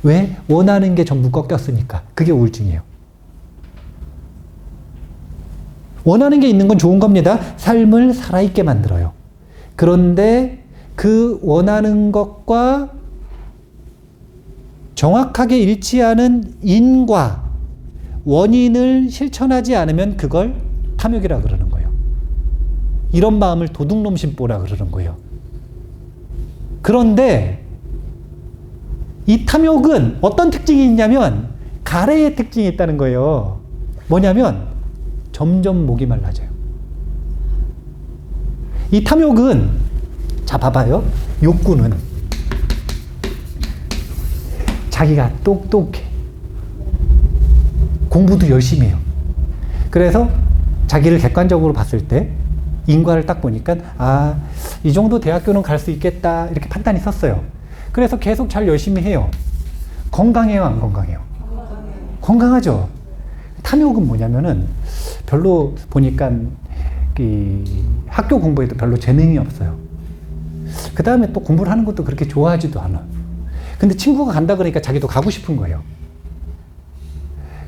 왜? 원하는 게 전부 꺾였으니까. 그게 우울증이에요. 원하는 게 있는 건 좋은 겁니다. 삶을 살아있게 만들어요. 그런데 그 원하는 것과 정확하게 일치하는 인과 원인을 실천하지 않으면 그걸 탐욕이라 그러는 거예요. 이런 마음을 도둑놈 심보라 그러는 거예요. 그런데 이 탐욕은 어떤 특징이 있냐면 가래의 특징이 있다는 거예요. 뭐냐면 점점 목이 말라져요. 이 탐욕은, 자 봐봐요. 욕구는 자기가 똑똑해. 공부도 열심히 해요. 그래서 자기를 객관적으로 봤을 때 인과를 딱 보니까 아, 이 정도 대학교는 갈 수 있겠다 이렇게 판단이 섰어요. 그래서 계속 잘 열심히 해요. 건강해요, 안 건강해요? 건강하죠. 탐욕은 뭐냐면은 별로 보니까 학교 공부에도 별로 재능이 없어요. 그 다음에 또 공부를 하는 것도 그렇게 좋아하지도 않아. 근데 친구가 간다 그러니까 자기도 가고 싶은 거예요.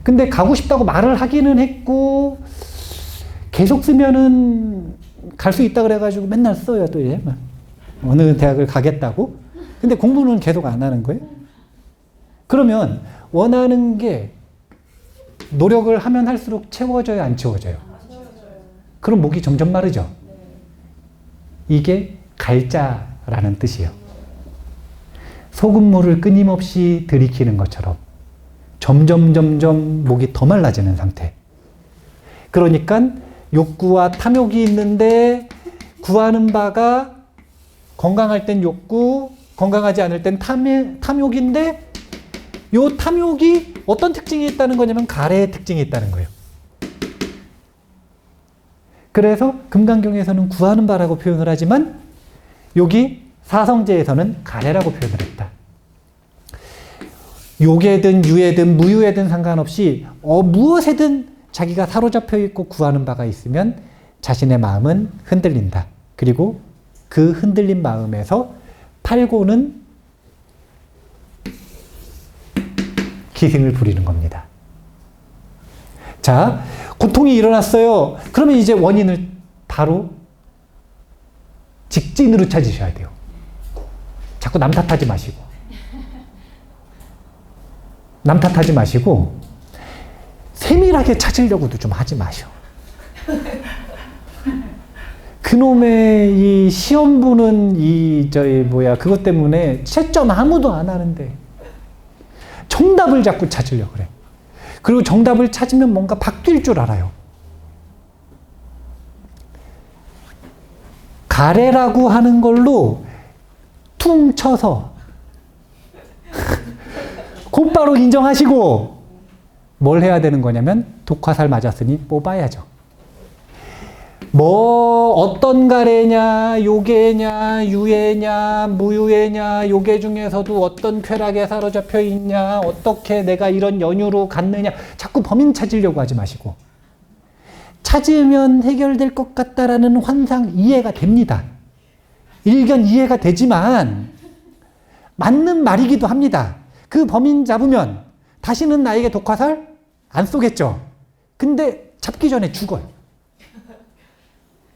근데 가고 싶다고 말을 하기는 했고 계속 쓰면은 갈 수 있다 그래가지고 맨날 써요. 또 이제 어느 대학을 가겠다고. 근데 공부는 계속 안 하는 거예요. 그러면 원하는 게 노력을 하면 할수록 채워져요, 안 채워져요? 그럼 목이 점점 마르죠. 이게 갈자라는 뜻이에요. 소금물을 끊임없이 들이키는 것처럼 점점 목이 더 말라지는 상태. 그러니까 욕구와 탐욕이 있는데 구하는 바가 건강할 땐 욕구, 건강하지 않을 땐 탐욕인데 요 탐욕이 어떤 특징이 있다는 거냐면 가래의 특징이 있다는 거예요. 그래서 금강경에서는 구하는 바라고 표현을 하지만 여기 사성제에서는 가래라고 표현을 했다. 욕에든 유에든 무유에든 상관없이 무엇에든 자기가 사로잡혀 있고 구하는 바가 있으면 자신의 마음은 흔들린다. 그리고 그 흔들린 마음에서 팔고는 기승을 부리는 겁니다. 자, 고통이 일어났어요. 그러면 이제 원인을 바로 직진으로 찾으셔야 돼요. 자꾸 남 탓하지 마시고. 남 탓하지 마시고 세밀하게 찾으려고도 좀 하지 마셔. 그놈의 이 시험 보는 그것 때문에 채점 아무도 안 하는데 정답을 자꾸 찾으려고 그래. 그리고 정답을 찾으면 뭔가 바뀔 줄 알아요. 가래라고 하는 걸로 퉁 쳐서 곧바로 인정하시고 뭘 해야 되는 거냐면 독화살 맞았으니 뽑아야죠. 어떤 가래냐, 요괴냐, 유해냐, 무유해냐, 요괴 중에서도 어떤 쾌락에 사로잡혀 있냐, 어떻게 내가 이런 연유로 갔느냐, 자꾸 범인 찾으려고 하지 마시고 찾으면 해결될 것 같다라는 환상 이해가 됩니다. 일견 이해가 되지만 맞는 말이기도 합니다. 그 범인 잡으면 다시는 나에게 독화살 안 쏘겠죠. 근데 잡기 전에 죽어요.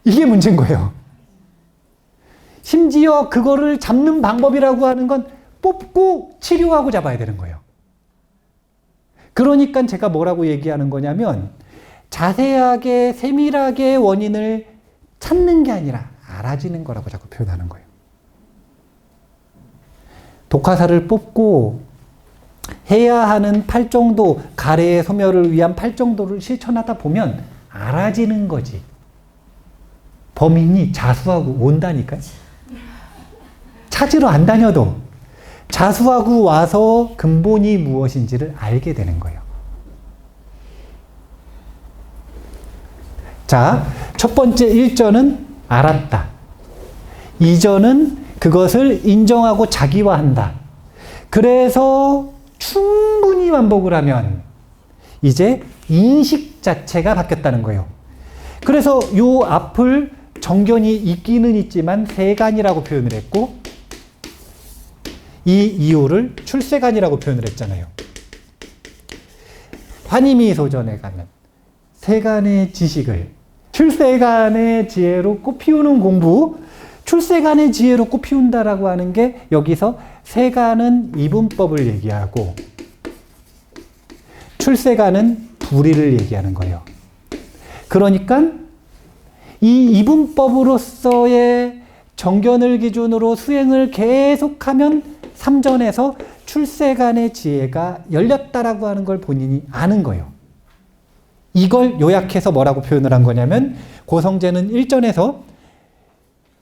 이게 문제인 거예요. 심지어 그거를 잡는 방법이라고 하는 건 뽑고 치료하고 잡아야 되는 거예요. 그러니까 제가 뭐라고 얘기하는 거냐면 자세하게 세밀하게 원인을 찾는 게 아니라 알아지는 거라고 자꾸 표현하는 거예요. 독화살을 뽑고 해야 하는 팔정도, 가래의 소멸을 위한 팔정도를 실천하다 보면 알아지는 거지. 범인이 자수하고 온다니까요. 찾으러 안 다녀도 자수하고 와서 근본이 무엇인지를 알게 되는 거예요. 자, 첫 번째 1전은 알았다. 2전은 그것을 인정하고 자기화한다. 그래서 충분히 반복을 하면 이제 인식 자체가 바뀌었다는 거예요. 그래서 요 앞을 정견이 있기는 있지만 세간이라고 표현을 했고 이 이유를 출세간이라고 표현을 했잖아요. 환희미소전에 가면 세간의 지식을 출세간의 지혜로 꽃피우는 공부, 출세간의 지혜로 꽃피운다라고 하는 게 여기서 세간은 이분법을 얘기하고 출세간은 불의를 얘기하는 거예요. 그러니까 이 이분법으로서의 정견을 기준으로 수행을 계속하면 삼전에서 출세간의 지혜가 열렸다라고 하는 걸 본인이 아는 거예요. 이걸 요약해서 뭐라고 표현을 한 거냐면 고성제는 일전에서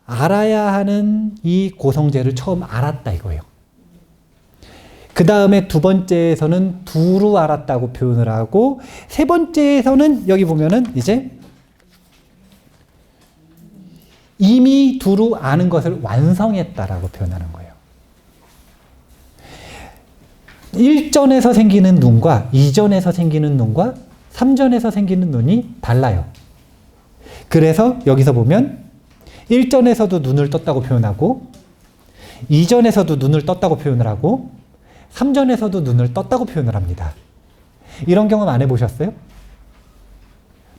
알아야 하는 이 고성제를 처음 알았다 이거예요. 그 다음에 두 번째에서는 두루 알았다고 표현을 하고 세 번째에서는 여기 보면은 이제 이미 두루 아는 것을 완성했다라고 표현하는 거예요. 1전에서 생기는 눈과 2전에서 생기는 눈과 3전에서 생기는 눈이 달라요. 그래서 여기서 보면 1전에서도 눈을 떴다고 표현하고 2전에서도 눈을 떴다고 표현을 하고 3전에서도 눈을 떴다고 표현을 합니다. 이런 경험 안 해보셨어요?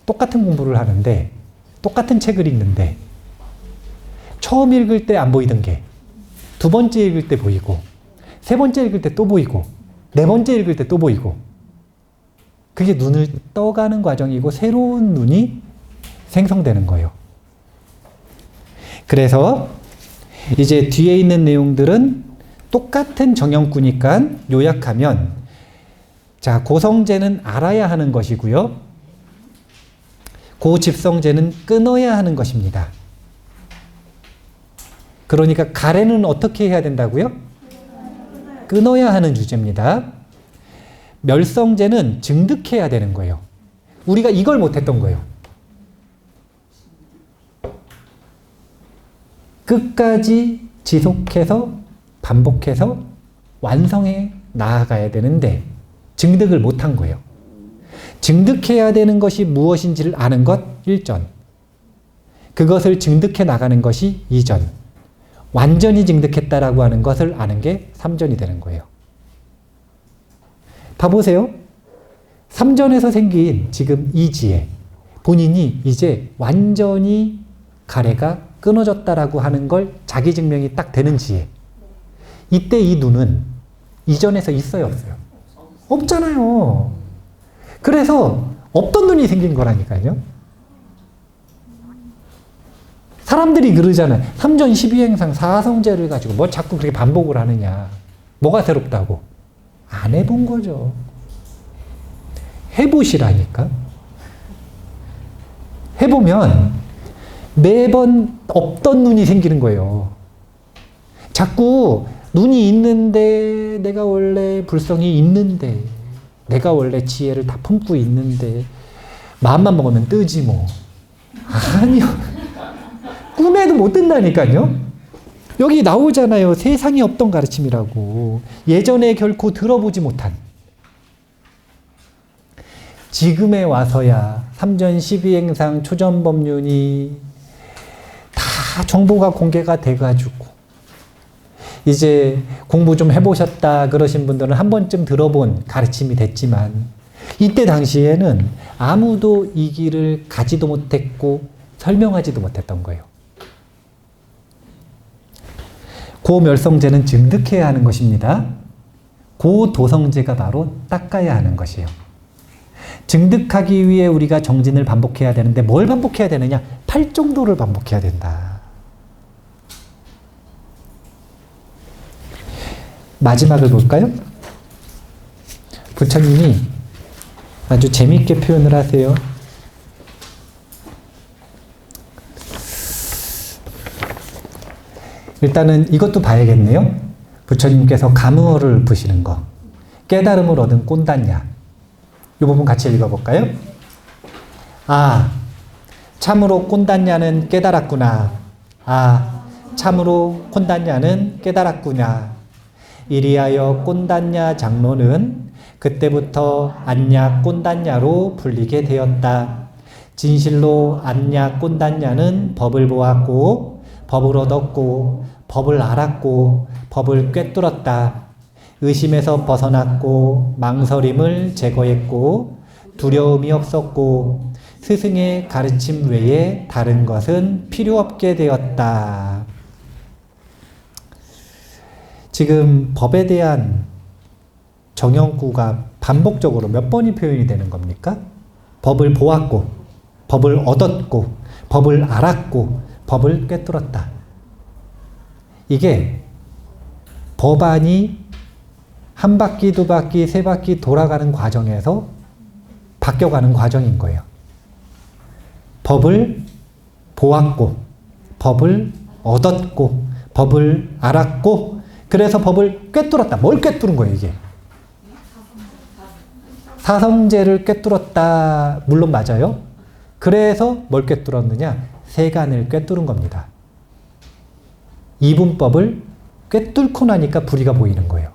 똑같은 공부를 하는데 똑같은 책을 읽는데 처음 읽을 때 안 보이던 게 두 번째 읽을 때 보이고 세 번째 읽을 때 또 보이고 네 번째 읽을 때 또 보이고 그게 눈을 떠가는 과정이고 새로운 눈이 생성되는 거예요. 그래서 이제 뒤에 있는 내용들은 똑같은 정형구니까 요약하면 자, 고성제는 알아야 하는 것이고요. 고집성제는 끊어야 하는 것입니다. 그러니까 가래는 어떻게 해야 된다고요? 끊어야 하는 주제입니다. 멸성제는 증득해야 되는 거예요. 우리가 이걸 못했던 거예요. 끝까지 지속해서 반복해서 완성해 나아가야 되는데 증득을 못한 거예요. 증득해야 되는 것이 무엇인지를 아는 것 1전, 그것을 증득해 나가는 것이 2전, 완전히 증득했다라고 하는 것을 아는 게 3전이 되는 거예요. 봐보세요. 3전에서 생긴 지금 이 지혜, 본인이 이제 완전히 가래가 끊어졌다라고 하는 걸 자기 증명이 딱 되는 지혜. 이때 이 눈은 이전에서 있어요, 없어요? 없잖아요. 그래서 없던 눈이 생긴 거라니까요. 사람들이 그러잖아요. 3전 12행상 4성제를 가지고 뭐 자꾸 그렇게 반복을 하느냐. 뭐가 새롭다고. 안 해본 거죠. 해보시라니까. 해보면 매번 없던 눈이 생기는 거예요. 자꾸 눈이 있는데 내가 원래 불성이 있는데 내가 원래 지혜를 다 품고 있는데 마음만 먹으면 뜨지 뭐. 아니요. 꿈에도 못 뜬다니까요. 여기 나오잖아요. 세상에 없던 가르침이라고. 예전에 결코 들어보지 못한. 지금에 와서야 3전 12행상 초전법륜이 다 정보가 공개가 돼가지고 이제 공부 좀 해보셨다 그러신 분들은 한 번쯤 들어본 가르침이 됐지만 이때 당시에는 아무도 이 길을 가지도 못했고 설명하지도 못했던 거예요. 고멸성제는 증득해야 하는 것입니다. 고도성제가 바로 닦아야 하는 것이에요. 증득하기 위해 우리가 정진을 반복해야 되는데 뭘 반복해야 되느냐? 8정도를 반복해야 된다. 마지막을 볼까요? 부처님이 아주 재미있게 표현을 하세요. 일단은 이것도 봐야겠네요. 부처님께서 감흥어를 푸시는 거. 깨달음을 얻은 꼰단냐. 이 부분 같이 읽어볼까요? 아, 참으로 꼰단냐는 깨달았구나. 아, 참으로 꼰단냐는 깨달았구나. 이리하여 꼰단냐 장로는 그때부터 안냐 꼰단냐로 불리게 되었다. 진실로 안냐 꼰단냐는 법을 보았고 법을 얻었고 법을 알았고 법을 꿰뚫었다. 의심에서 벗어났고 망설임을 제거했고 두려움이 없었고 스승의 가르침 외에 다른 것은 필요 없게 되었다. 지금 법에 대한 정형구가 반복적으로 몇 번이 표현이 되는 겁니까? 법을 보았고 법을 얻었고, 법을 알았고, 법을 꿰뚫었다. 이게 법안이 한 바퀴, 두 바퀴, 세 바퀴 돌아가는 과정에서 바뀌어가는 과정인 거예요. 법을 보았고, 법을 얻었고, 법을 알았고, 그래서 법을 꿰뚫었다. 뭘 꿰뚫은 거예요, 이게? 사성제를 꿰뚫었다. 물론 맞아요. 그래서 뭘 꿰뚫었느냐? 세간을 꿰뚫은 겁니다. 이분법을 꿰뚫고 나니까 불의가 보이는 거예요.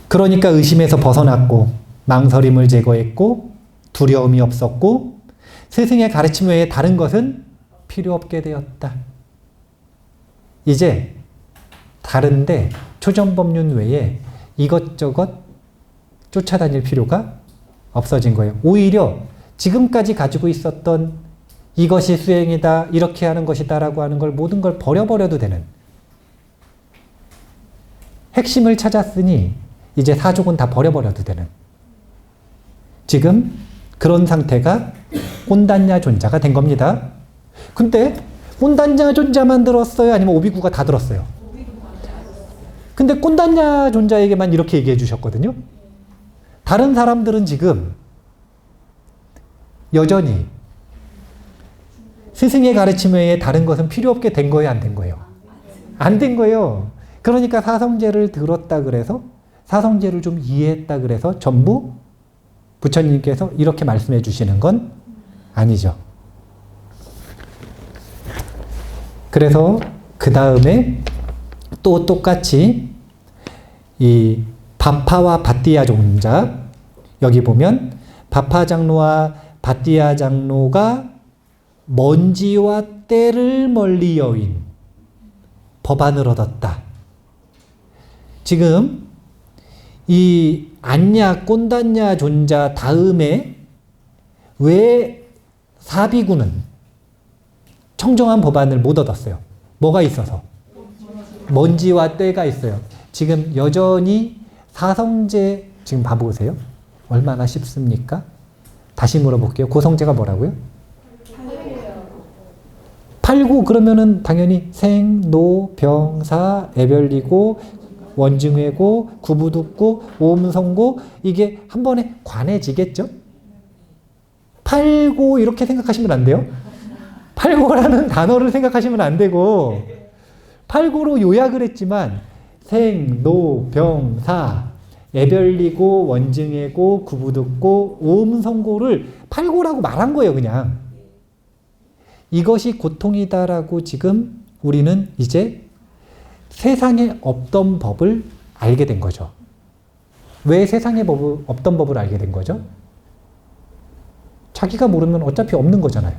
그러니까 의심에서 벗어났고, 망설임을 제거했고, 두려움이 없었고, 스승의 가르침 외에 다른 것은 필요 없게 되었다. 이제 다른데 초전법륜 외에 이것저것 쫓아다닐 필요가 없어진 거예요. 오히려 지금까지 가지고 있었던 이것이 수행이다, 이렇게 하는 것이다 라고 하는 걸 모든 걸 버려버려도 되는, 핵심을 찾았으니 이제 사족은 다 버려버려도 되는, 지금 그런 상태가 꼰단냐 존자가 된 겁니다. 근데 꼰단냐 존자만 들었어요? 아니면 오비구가 다 들었어요? 근데 꼰단냐 존자에게만 이렇게 얘기해 주셨거든요. 다른 사람들은 지금 여전히 스승의 가르침 외에 다른 것은 필요 없게 된 거예요? 안 된 거예요? 안 된 거예요. 그러니까 사성제를 들었다 그래서, 사성제를 좀 이해했다 그래서 전부 부처님께서 이렇게 말씀해 주시는 건 아니죠. 그래서 그 다음에 또 똑같이 이 바파와 바띠아 존자, 여기 보면 바파 장로와 바띠아 장로가 먼지와 때를 멀리 여윈 법안을 얻었다. 지금 이 안냐 꼰단냐 존자 다음에 왜 사비구는 청정한 법안을 못 얻었어요? 뭐가 있어서? 먼지와 때가 있어요. 지금 여전히 사성제, 지금 봐보세요. 얼마나 쉽습니까? 다시 물어볼게요. 고성제가 뭐라고요? 팔구. 그러면은 당연히 생, 노, 병, 사, 애별리고, 원증회고, 구부듣고, 오음성고, 이게 한 번에 관해지겠죠? 팔구 이렇게 생각하시면 안 돼요. 팔구라는 단어를 생각하시면 안 되고, 팔구로 요약을 했지만 생, 노, 병, 사, 애별리고, 원증회고, 구부듣고, 오음성고를 팔구라고 말한 거예요, 그냥. 이것이 고통이다라고 지금 우리는 이제 세상에 없던 법을 알게 된 거죠. 왜 세상에 없던 법을 알게 된 거죠? 자기가 모르면 어차피 없는 거잖아요.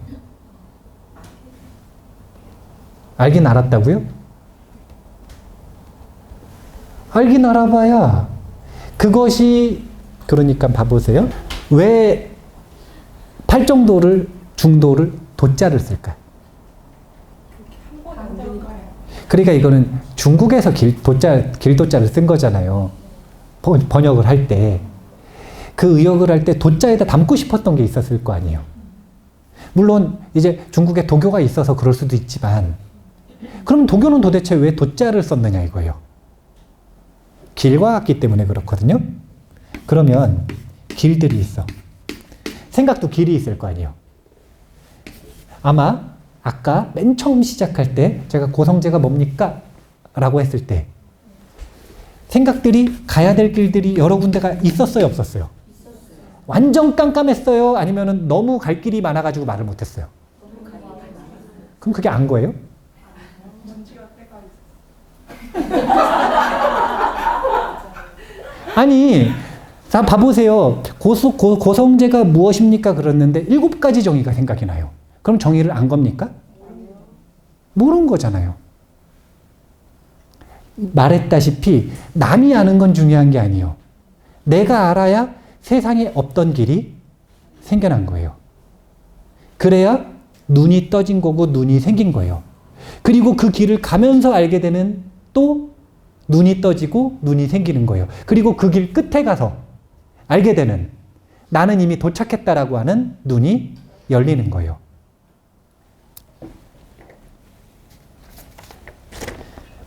알긴 알았다고요? 알긴 알아봐야 그것이, 그러니까 봐보세요. 왜 팔정도를, 중도를 도자를 쓸까? 그러니까 이거는 중국에서 길도자를 쓴 거잖아요. 번역을 할 때. 그 의역을 할 때 도자에다 담고 싶었던 게 있었을 거 아니에요. 물론 이제 중국에 도교가 있어서 그럴 수도 있지만, 그럼 도교는 도대체 왜 도자를 썼느냐 이거예요. 길과 같기 때문에 그렇거든요. 그러면 길들이 있어. 생각도 길이 있을 거 아니에요. 아마 아까 맨 처음 시작할 때 제가 고성제가 뭡니까? 라고 했을 때 생각들이 가야 될 길들이 여러 군데가 있었어요? 없었어요? 완전 깜깜했어요? 아니면 너무 갈 길이 많아가지고 말을 못했어요? 그럼 그게 안 거예요? 아니, 자 봐보세요. 고성제가 무엇입니까? 그랬는데 7가지 정의가 생각이 나요. 그럼 정의를 안 겁니까? 모르는 거잖아요. 말했다시피 남이 아는 건 중요한 게 아니에요. 내가 알아야 세상에 없던 길이 생겨난 거예요. 그래야 눈이 떠진 거고 눈이 생긴 거예요. 그리고 그 길을 가면서 알게 되는 또 눈이 떠지고 눈이 생기는 거예요. 그리고 그 길 끝에 가서 알게 되는, 나는 이미 도착했다라고 하는 눈이 열리는 거예요.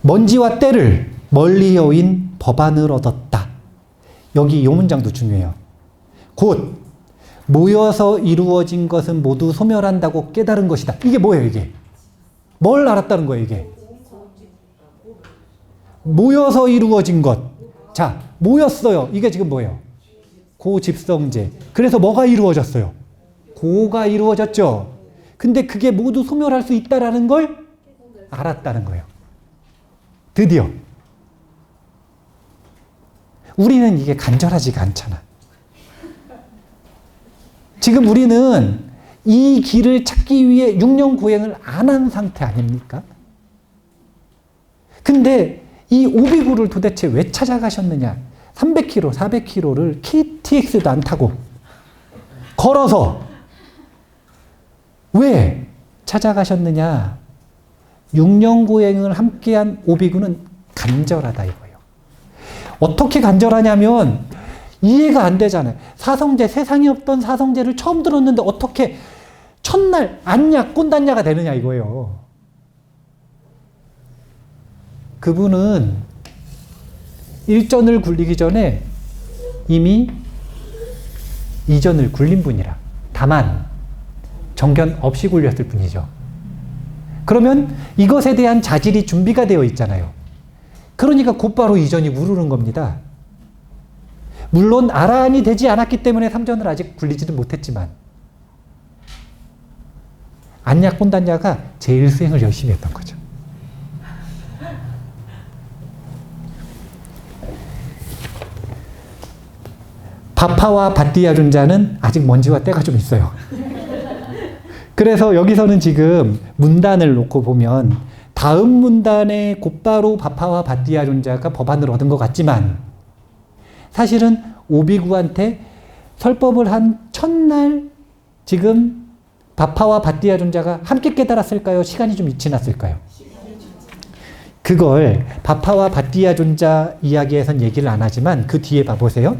먼지와 때를 멀리 여인 법안을 얻었다. 여기 이 문장도 중요해요. 곧 모여서 이루어진 것은 모두 소멸한다고 깨달은 것이다. 이게 뭐예요, 이게? 뭘 알았다는 거예요, 이게? 모여서 이루어진 것. 자, 모였어요. 이게 지금 뭐예요? 고집성제. 그래서 뭐가 이루어졌어요? 고가 이루어졌죠. 근데 그게 모두 소멸할 수 있다라는 걸 알았다는 거예요. 드디어. 우리는 이게 간절하지가 않잖아. 지금 우리는 이 길을 찾기 위해 6년 고행을 안 한 상태 아닙니까? 근데 이 오비구를 도대체 왜 찾아가셨느냐? 300km, 400km를 KTX도 안 타고 걸어서 왜 찾아가셨느냐? 6년 고행을 함께한 오비구는 간절하다 이거예요. 어떻게 간절하냐면 이해가 안 되잖아요. 사성제, 세상에 없던 사성제를 처음 들었는데 어떻게 첫날 안냐 꼰단냐가 되느냐 이거예요. 그분은 일전을 굴리기 전에 이미 이전을 굴린 분이라. 다만 정견 없이 굴렸을 뿐이죠. 그러면 이것에 대한 자질이 준비가 되어 있잖아요. 그러니까 곧바로 이전이 무르는 겁니다. 물론 아라한이 되지 않았기 때문에 삼전을 아직 굴리지는 못했지만 안냐 꼰단냐가 제일 수행을 열심히 했던 거죠. 바파와 바띠아룬자는 아직 먼지와 때가 좀 있어요. 그래서 여기서는 지금 문단을 놓고 보면 다음 문단에 곧바로 바파와 바띠아룬자가 법안을 얻은 것 같지만 사실은 오비구한테 설법을 한 첫날 지금 바파와 바띠아룬자가 함께 깨달았을까요? 시간이 좀 지났을까요? 그걸 바파와 바띠아룬자 이야기에선 얘기를 안 하지만 그 뒤에 봐보세요.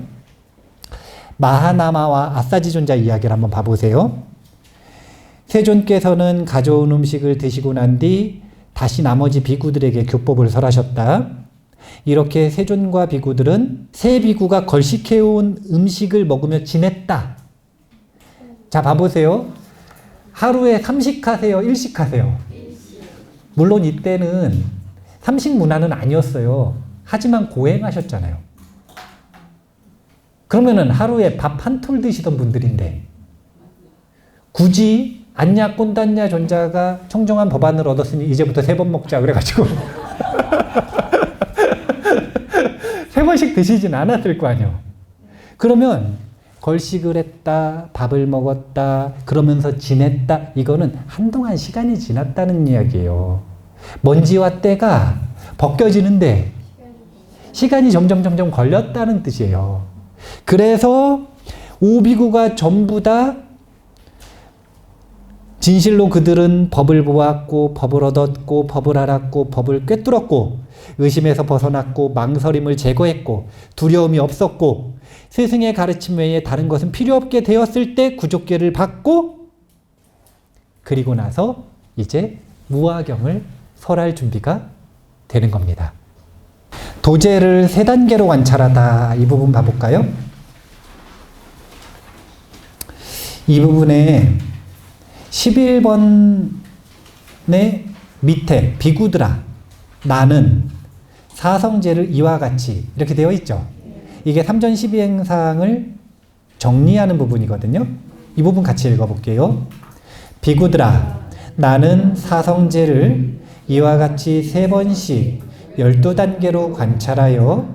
마하나마와 아사지존자 이야기를 한번 봐보세요. 세존께서는 가져온 음식을 드시고 난 뒤 다시 나머지 비구들에게 교법을 설하셨다. 이렇게 세존과 비구들은 세 비구가 걸식해온 음식을 먹으며 지냈다. 자, 봐보세요. 하루에 3식 하세요? 1식 하세요? 물론 이때는 3식 문화는 아니었어요. 하지만 고행하셨잖아요. 그러면은 하루에 밥 한 톨 드시던 분들인데 굳이 안냐 꼰단냐 존자가 청정한 법안을 얻었으니 이제부터 3번 먹자 그래가지고 3번씩 드시진 않았을 거 아니에요. 그러면 걸식을 했다, 밥을 먹었다, 그러면서 지냈다, 이거는 한동안 시간이 지났다는 이야기예요. 먼지와 때가 벗겨지는데 시간이 점점 걸렸다는 뜻이에요. 그래서 오비구가 전부 다 진실로 그들은 법을 보았고 법을 얻었고 법을 알았고 법을 꿰뚫었고 의심에서 벗어났고 망설임을 제거했고 두려움이 없었고 스승의 가르침 외에 다른 것은 필요 없게 되었을 때 구족계를 받고 그리고 나서 이제 무화경을 설할 준비가 되는 겁니다. 도제를 3단계로 관찰하다. 이 부분 봐볼까요? 이 부분에 11번의 밑에 비구들아 나는 사성제를 이와 같이 이렇게 되어 있죠. 이게 3전 12행상을 정리하는 부분이거든요. 이 부분 같이 읽어볼게요. 비구들아 나는 사성제를 이와 같이 3번씩 12단계로 관찰하여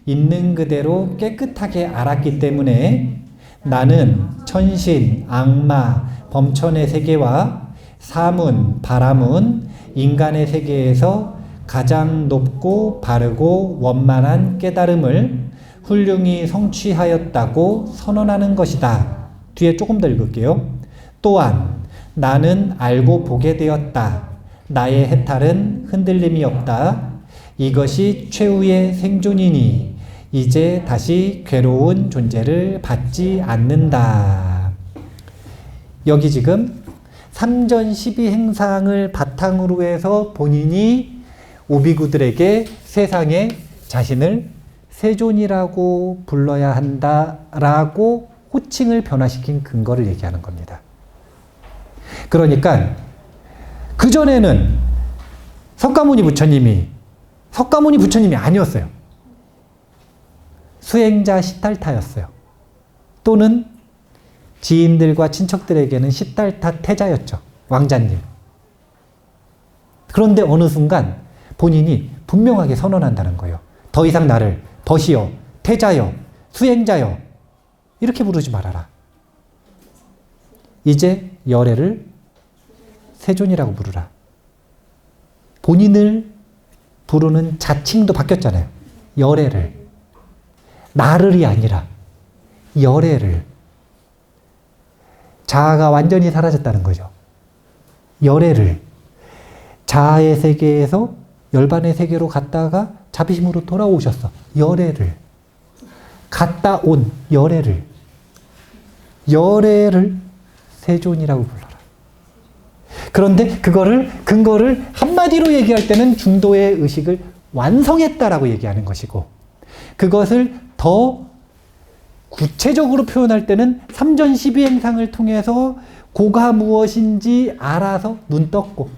있는 그대로 깨끗하게 알았기 때문에 나는 천신, 악마, 범천의 세계와 사문, 바라문, 인간의 세계에서 가장 높고 바르고 원만한 깨달음을 훌륭히 성취하였다고 선언하는 것이다. 뒤에 조금 더 읽을게요. 또한 나는 알고 보게 되었다. 나의 해탈은 흔들림이 없다. 이것이 최후의 생존이니 이제 다시 괴로운 존재를 받지 않는다. 여기 지금 삼전 12행상을 바탕으로 해서 본인이 오비구들에게 세상에 자신을 세존이라고 불러야 한다라고 호칭을 변화시킨 근거를 얘기하는 겁니다. 그러니까 그전에는 석가모니 부처님이 아니었어요. 수행자 시달타였어요. 또는 지인들과 친척들에게는 시달타 태자였죠. 왕자님. 그런데 어느 순간 본인이 분명하게 선언한다는 거예요. 더 이상 나를 버시여, 태자여, 수행자여 이렇게 부르지 말아라. 이제 열애를 세존이라고 부르라. 본인을 부르는 자칭도 바뀌었잖아요. 열애를. 나를이 아니라 열애를. 자아가 완전히 사라졌다는 거죠. 열애를. 자아의 세계에서 열반의 세계로 갔다가 자비심으로 돌아오셨어. 열애를. 갔다 온 열애를. 열애를 세존이라고 불러라. 그런데 근거를 한마디로 얘기할 때는 중도의 의식을 완성했다라고 얘기하는 것이고, 그것을 더 구체적으로 표현할 때는 삼전 12행상을 통해서 고가 무엇인지 알아서 눈 떴고,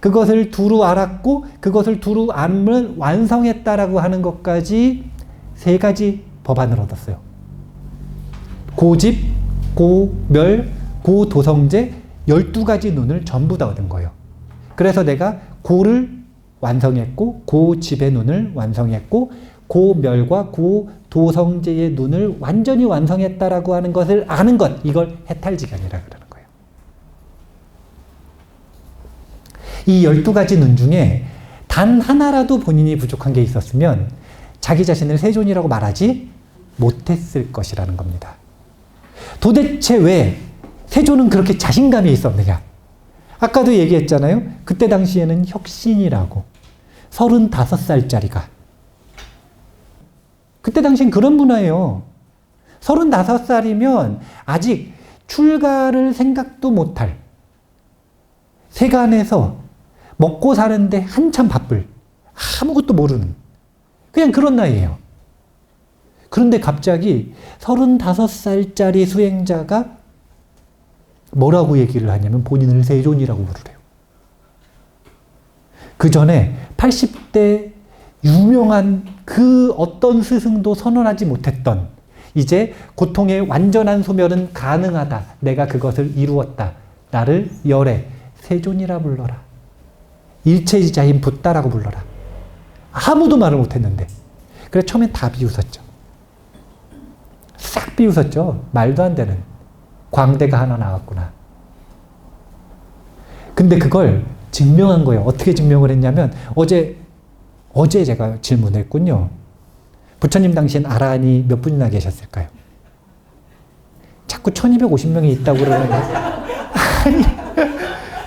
그것을 두루 알았고, 그것을 두루 알면 완성했다라고 하는 것까지 세 가지 법안을 얻었어요. 고집, 고멸, 고도성제 12가지 눈을 전부 다 얻은 거예요. 그래서 내가 고를 완성했고, 고집의 눈을 완성했고, 고멸과 고도성제의 눈을 완전히 완성했다라고 하는 것을 아는 것, 이걸 해탈지견이라 그러는 거예요. 이 12가지 눈 중에 단 하나라도 본인이 부족한 게 있었으면 자기 자신을 세존이라고 말하지 못했을 것이라는 겁니다. 도대체 왜 세존은 그렇게 자신감이 있었느냐? 아까도 얘기했잖아요. 그때 당시에는 혁신이라고. 35살짜리가. 그때 당시엔 그런 문화예요. 35살이면 아직 출가를 생각도 못할, 세간에서 먹고 사는데 한참 바쁠, 아무것도 모르는 그냥 그런 나이예요. 그런데 갑자기 35살짜리 수행자가 뭐라고 얘기를 하냐면 본인을 세존이라고 부르래요. 그 전에 80대 유명한 그 어떤 스승도 선언하지 못했던, 이제 고통의 완전한 소멸은 가능하다. 내가 그것을 이루었다. 나를 열애, 세존이라 불러라. 일체이자인 붓다라고 불러라. 아무도 말을 못했는데. 그래 처음엔 다 비웃었죠. 싹 비웃었죠. 말도 안 되는 광대가 하나 나왔구나. 근데 그걸 증명한 거예요. 어떻게 증명을 했냐면 어제 제가 질문했군요. 부처님 당시엔 아라한이 몇 분이나 계셨을까요? 자꾸 1250명이 있다고 그러는데 아니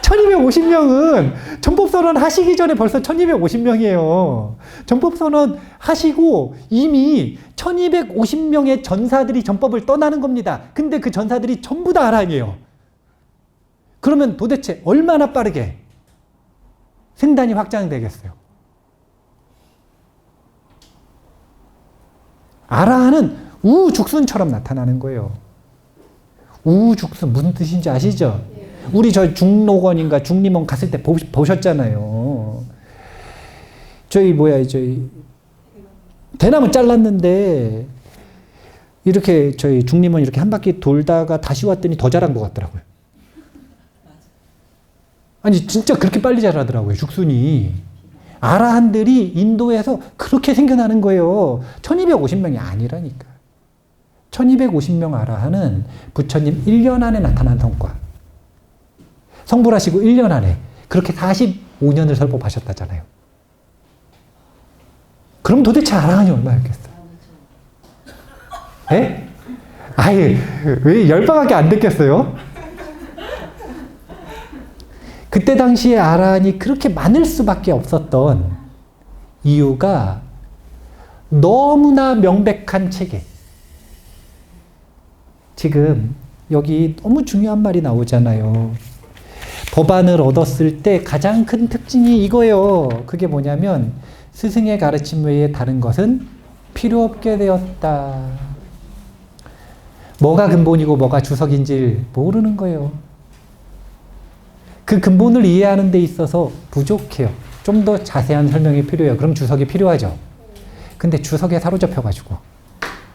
1250명은 전법선언 하시기 전에 벌써 1250명이에요. 전법선언 하시고 이미 1250명의 전사들이 전법을 떠나는 겁니다. 근데 그 전사들이 전부 다 아라한이에요. 그러면 도대체 얼마나 빠르게 생단이 확장되겠어요? 아라한은 우죽순처럼 나타나는 거예요. 우죽순 무슨 뜻인지 아시죠? 우리 저 중록원인가 중림원 갔을 때 보셨잖아요. 저희 대나무 잘랐는데 이렇게 저희 중림원 이렇게 한 바퀴 돌다가 다시 왔더니 더 자란 것 같더라고요. 아니 진짜 그렇게 빨리 자라더라고요. 죽순이. 아라한들이 인도에서 그렇게 생겨나는 거예요. 1250명이 아니라니까. 1250명 아라한은 부처님 1년 안에 나타난 성과. 성불하시고 1년 안에 그렇게 45년을 설법하셨다잖아요. 그럼 도대체 아라한이 얼마였겠어요? 에? 아예 왜 10방밖에 안 됐겠어요? 그때 당시에 아라한이 그렇게 많을 수밖에 없었던 이유가 너무나 명백한 체계. 지금 여기 너무 중요한 말이 나오잖아요. 법안을 얻었을 때 가장 큰 특징이 이거예요. 그게 뭐냐면 스승의 가르침 외에 다른 것은 필요 없게 되었다. 뭐가 근본이고 뭐가 주석인지 모르는 거예요. 그 근본을 이해하는 데 있어서 부족해요. 좀 더 자세한 설명이 필요해요. 그럼 주석이 필요하죠. 근데 주석에 사로잡혀가지고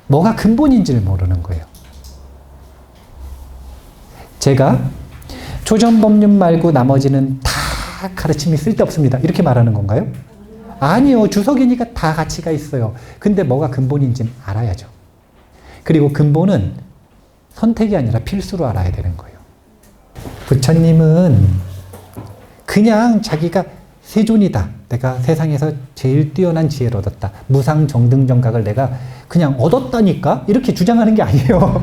뭐가 근본인지를 모르는 거예요. 제가 초전법륜 말고 나머지는 다 가르침이 쓸데없습니다. 이렇게 말하는 건가요? 아니요. 주석이니까 다 가치가 있어요. 근데 뭐가 근본인지는 알아야죠. 그리고 근본은 선택이 아니라 필수로 알아야 되는 거예요. 부처님은 그냥 자기가 세존이다. 내가 세상에서 제일 뛰어난 지혜를 얻었다. 무상정등정각을 내가 그냥 얻었다니까? 이렇게 주장하는 게 아니에요.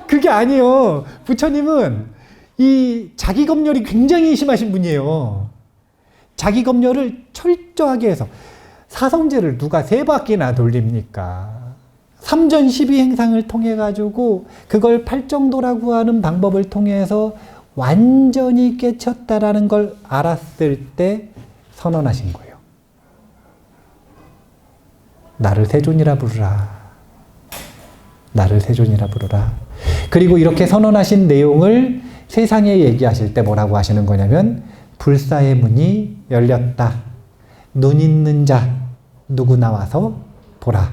그게 아니에요. 부처님은 이 자기검열이 굉장히 심하신 분이에요. 자기검열을 철저하게 해서 사성제를 누가 3바퀴나 돌립니까? 삼전 12행상을 통해 가지고 그걸 팔정도라고 하는 방법을 통해서 완전히 깨쳤다라는 걸 알았을 때 선언하신 거예요. 나를 세존이라 부르라. 나를 세존이라 부르라. 그리고 이렇게 선언하신 내용을 세상에 얘기하실 때 뭐라고 하시는 거냐면 불사의 문이 열렸다. 눈 있는 자 누구 나와서 보라.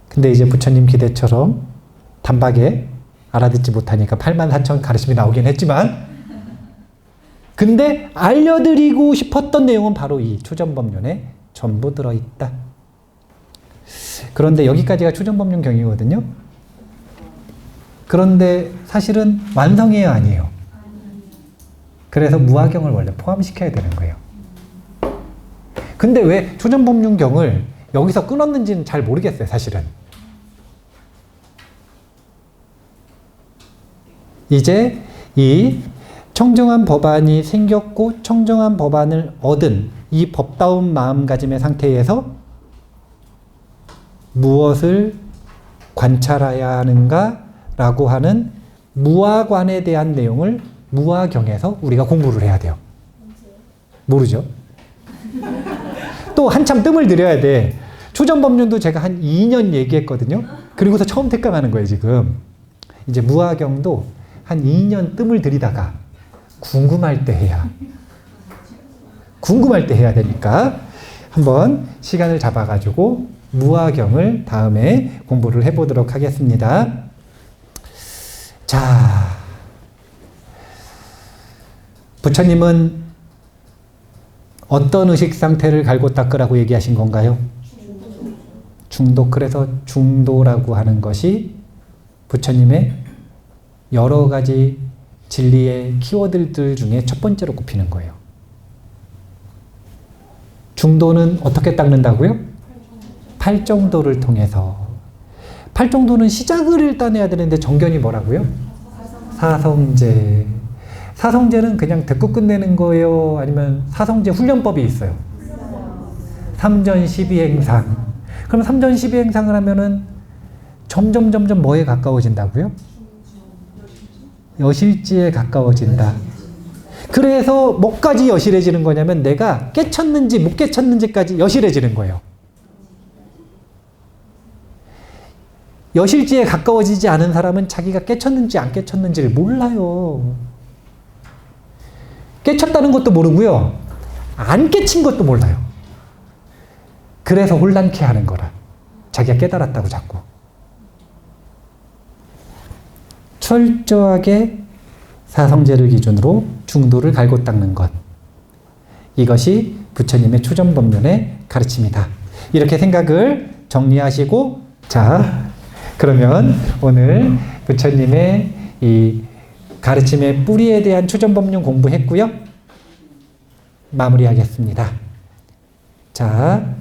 근데 이제 부처님 기대처럼 단박에 알아듣지 못하니까 84,000 가르침이 나오긴 했지만 근데 알려드리고 싶었던 내용은 바로 이 초전법륜에 전부 들어있다. 그런데 여기까지가 초전법륜 경이거든요. 그런데 사실은 완성이에요, 아니에요? 그래서 무화경을 원래 포함시켜야 되는 거예요. 근데 왜 초전법륜경을 여기서 끊었는지는 잘 모르겠어요, 사실은. 이제 이 청정한 법안이 생겼고 청정한 법안을 얻은 이 법다운 마음가짐의 상태에서 무엇을 관찰해야 하는가 라고 하는 무화관에 대한 내용을 무화경에서 우리가 공부를 해야 돼요. 모르죠? 또 한참 뜸을 들여야 돼. 초전법륜도 제가 한 2년 얘기했거든요. 그리고서 처음 택강하는 거예요, 지금. 이제 무화경도 한 2년 뜸을 들이다가 궁금할 때 해야 되니까 한번 시간을 잡아가지고 무화경을 다음에 공부를 해보도록 하겠습니다. 자, 부처님은 어떤 의식 상태를 갈고 닦으라고 얘기하신 건가요? 중도. 그래서 중도라고 하는 것이 부처님의 여러 가지 진리의 키워드들 중에 첫 번째로 꼽히는 거예요. 중도는 어떻게 닦는다고요? 팔정도를 통해서. 팔정도는 시작을 일단 해야 되는데 정견이 뭐라고요? 사성제. 사성제는 그냥 듣고 끝내는 거예요? 아니면 사성제 훈련법이 있어요? 삼전 12행상. 그럼 삼전 12행상을 하면은 점점 뭐에 가까워진다고요? 여실지에 가까워진다. 그래서 뭐까지 여실해지는 거냐면 내가 깨쳤는지 못 깨쳤는지까지 여실해지는 거예요. 여실지에 가까워지지 않은 사람은 자기가 깨쳤는지 안 깨쳤는지를 몰라요. 깨쳤다는 것도 모르고요. 안 깨친 것도 몰라요. 그래서 혼란케 하는 거라. 자기가 깨달았다고 자꾸. 철저하게 사성제를 기준으로 중도를 갈고 닦는 것. 이것이 부처님의 초전법륜의 가르침이다. 이렇게 생각을 정리하시고, 자, 그러면 오늘 부처님의 이 가르침의 뿌리에 대한 초전법륜 공부했고요. 마무리하겠습니다. 자,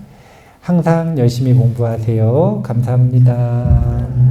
항상 열심히 공부하세요. 감사합니다.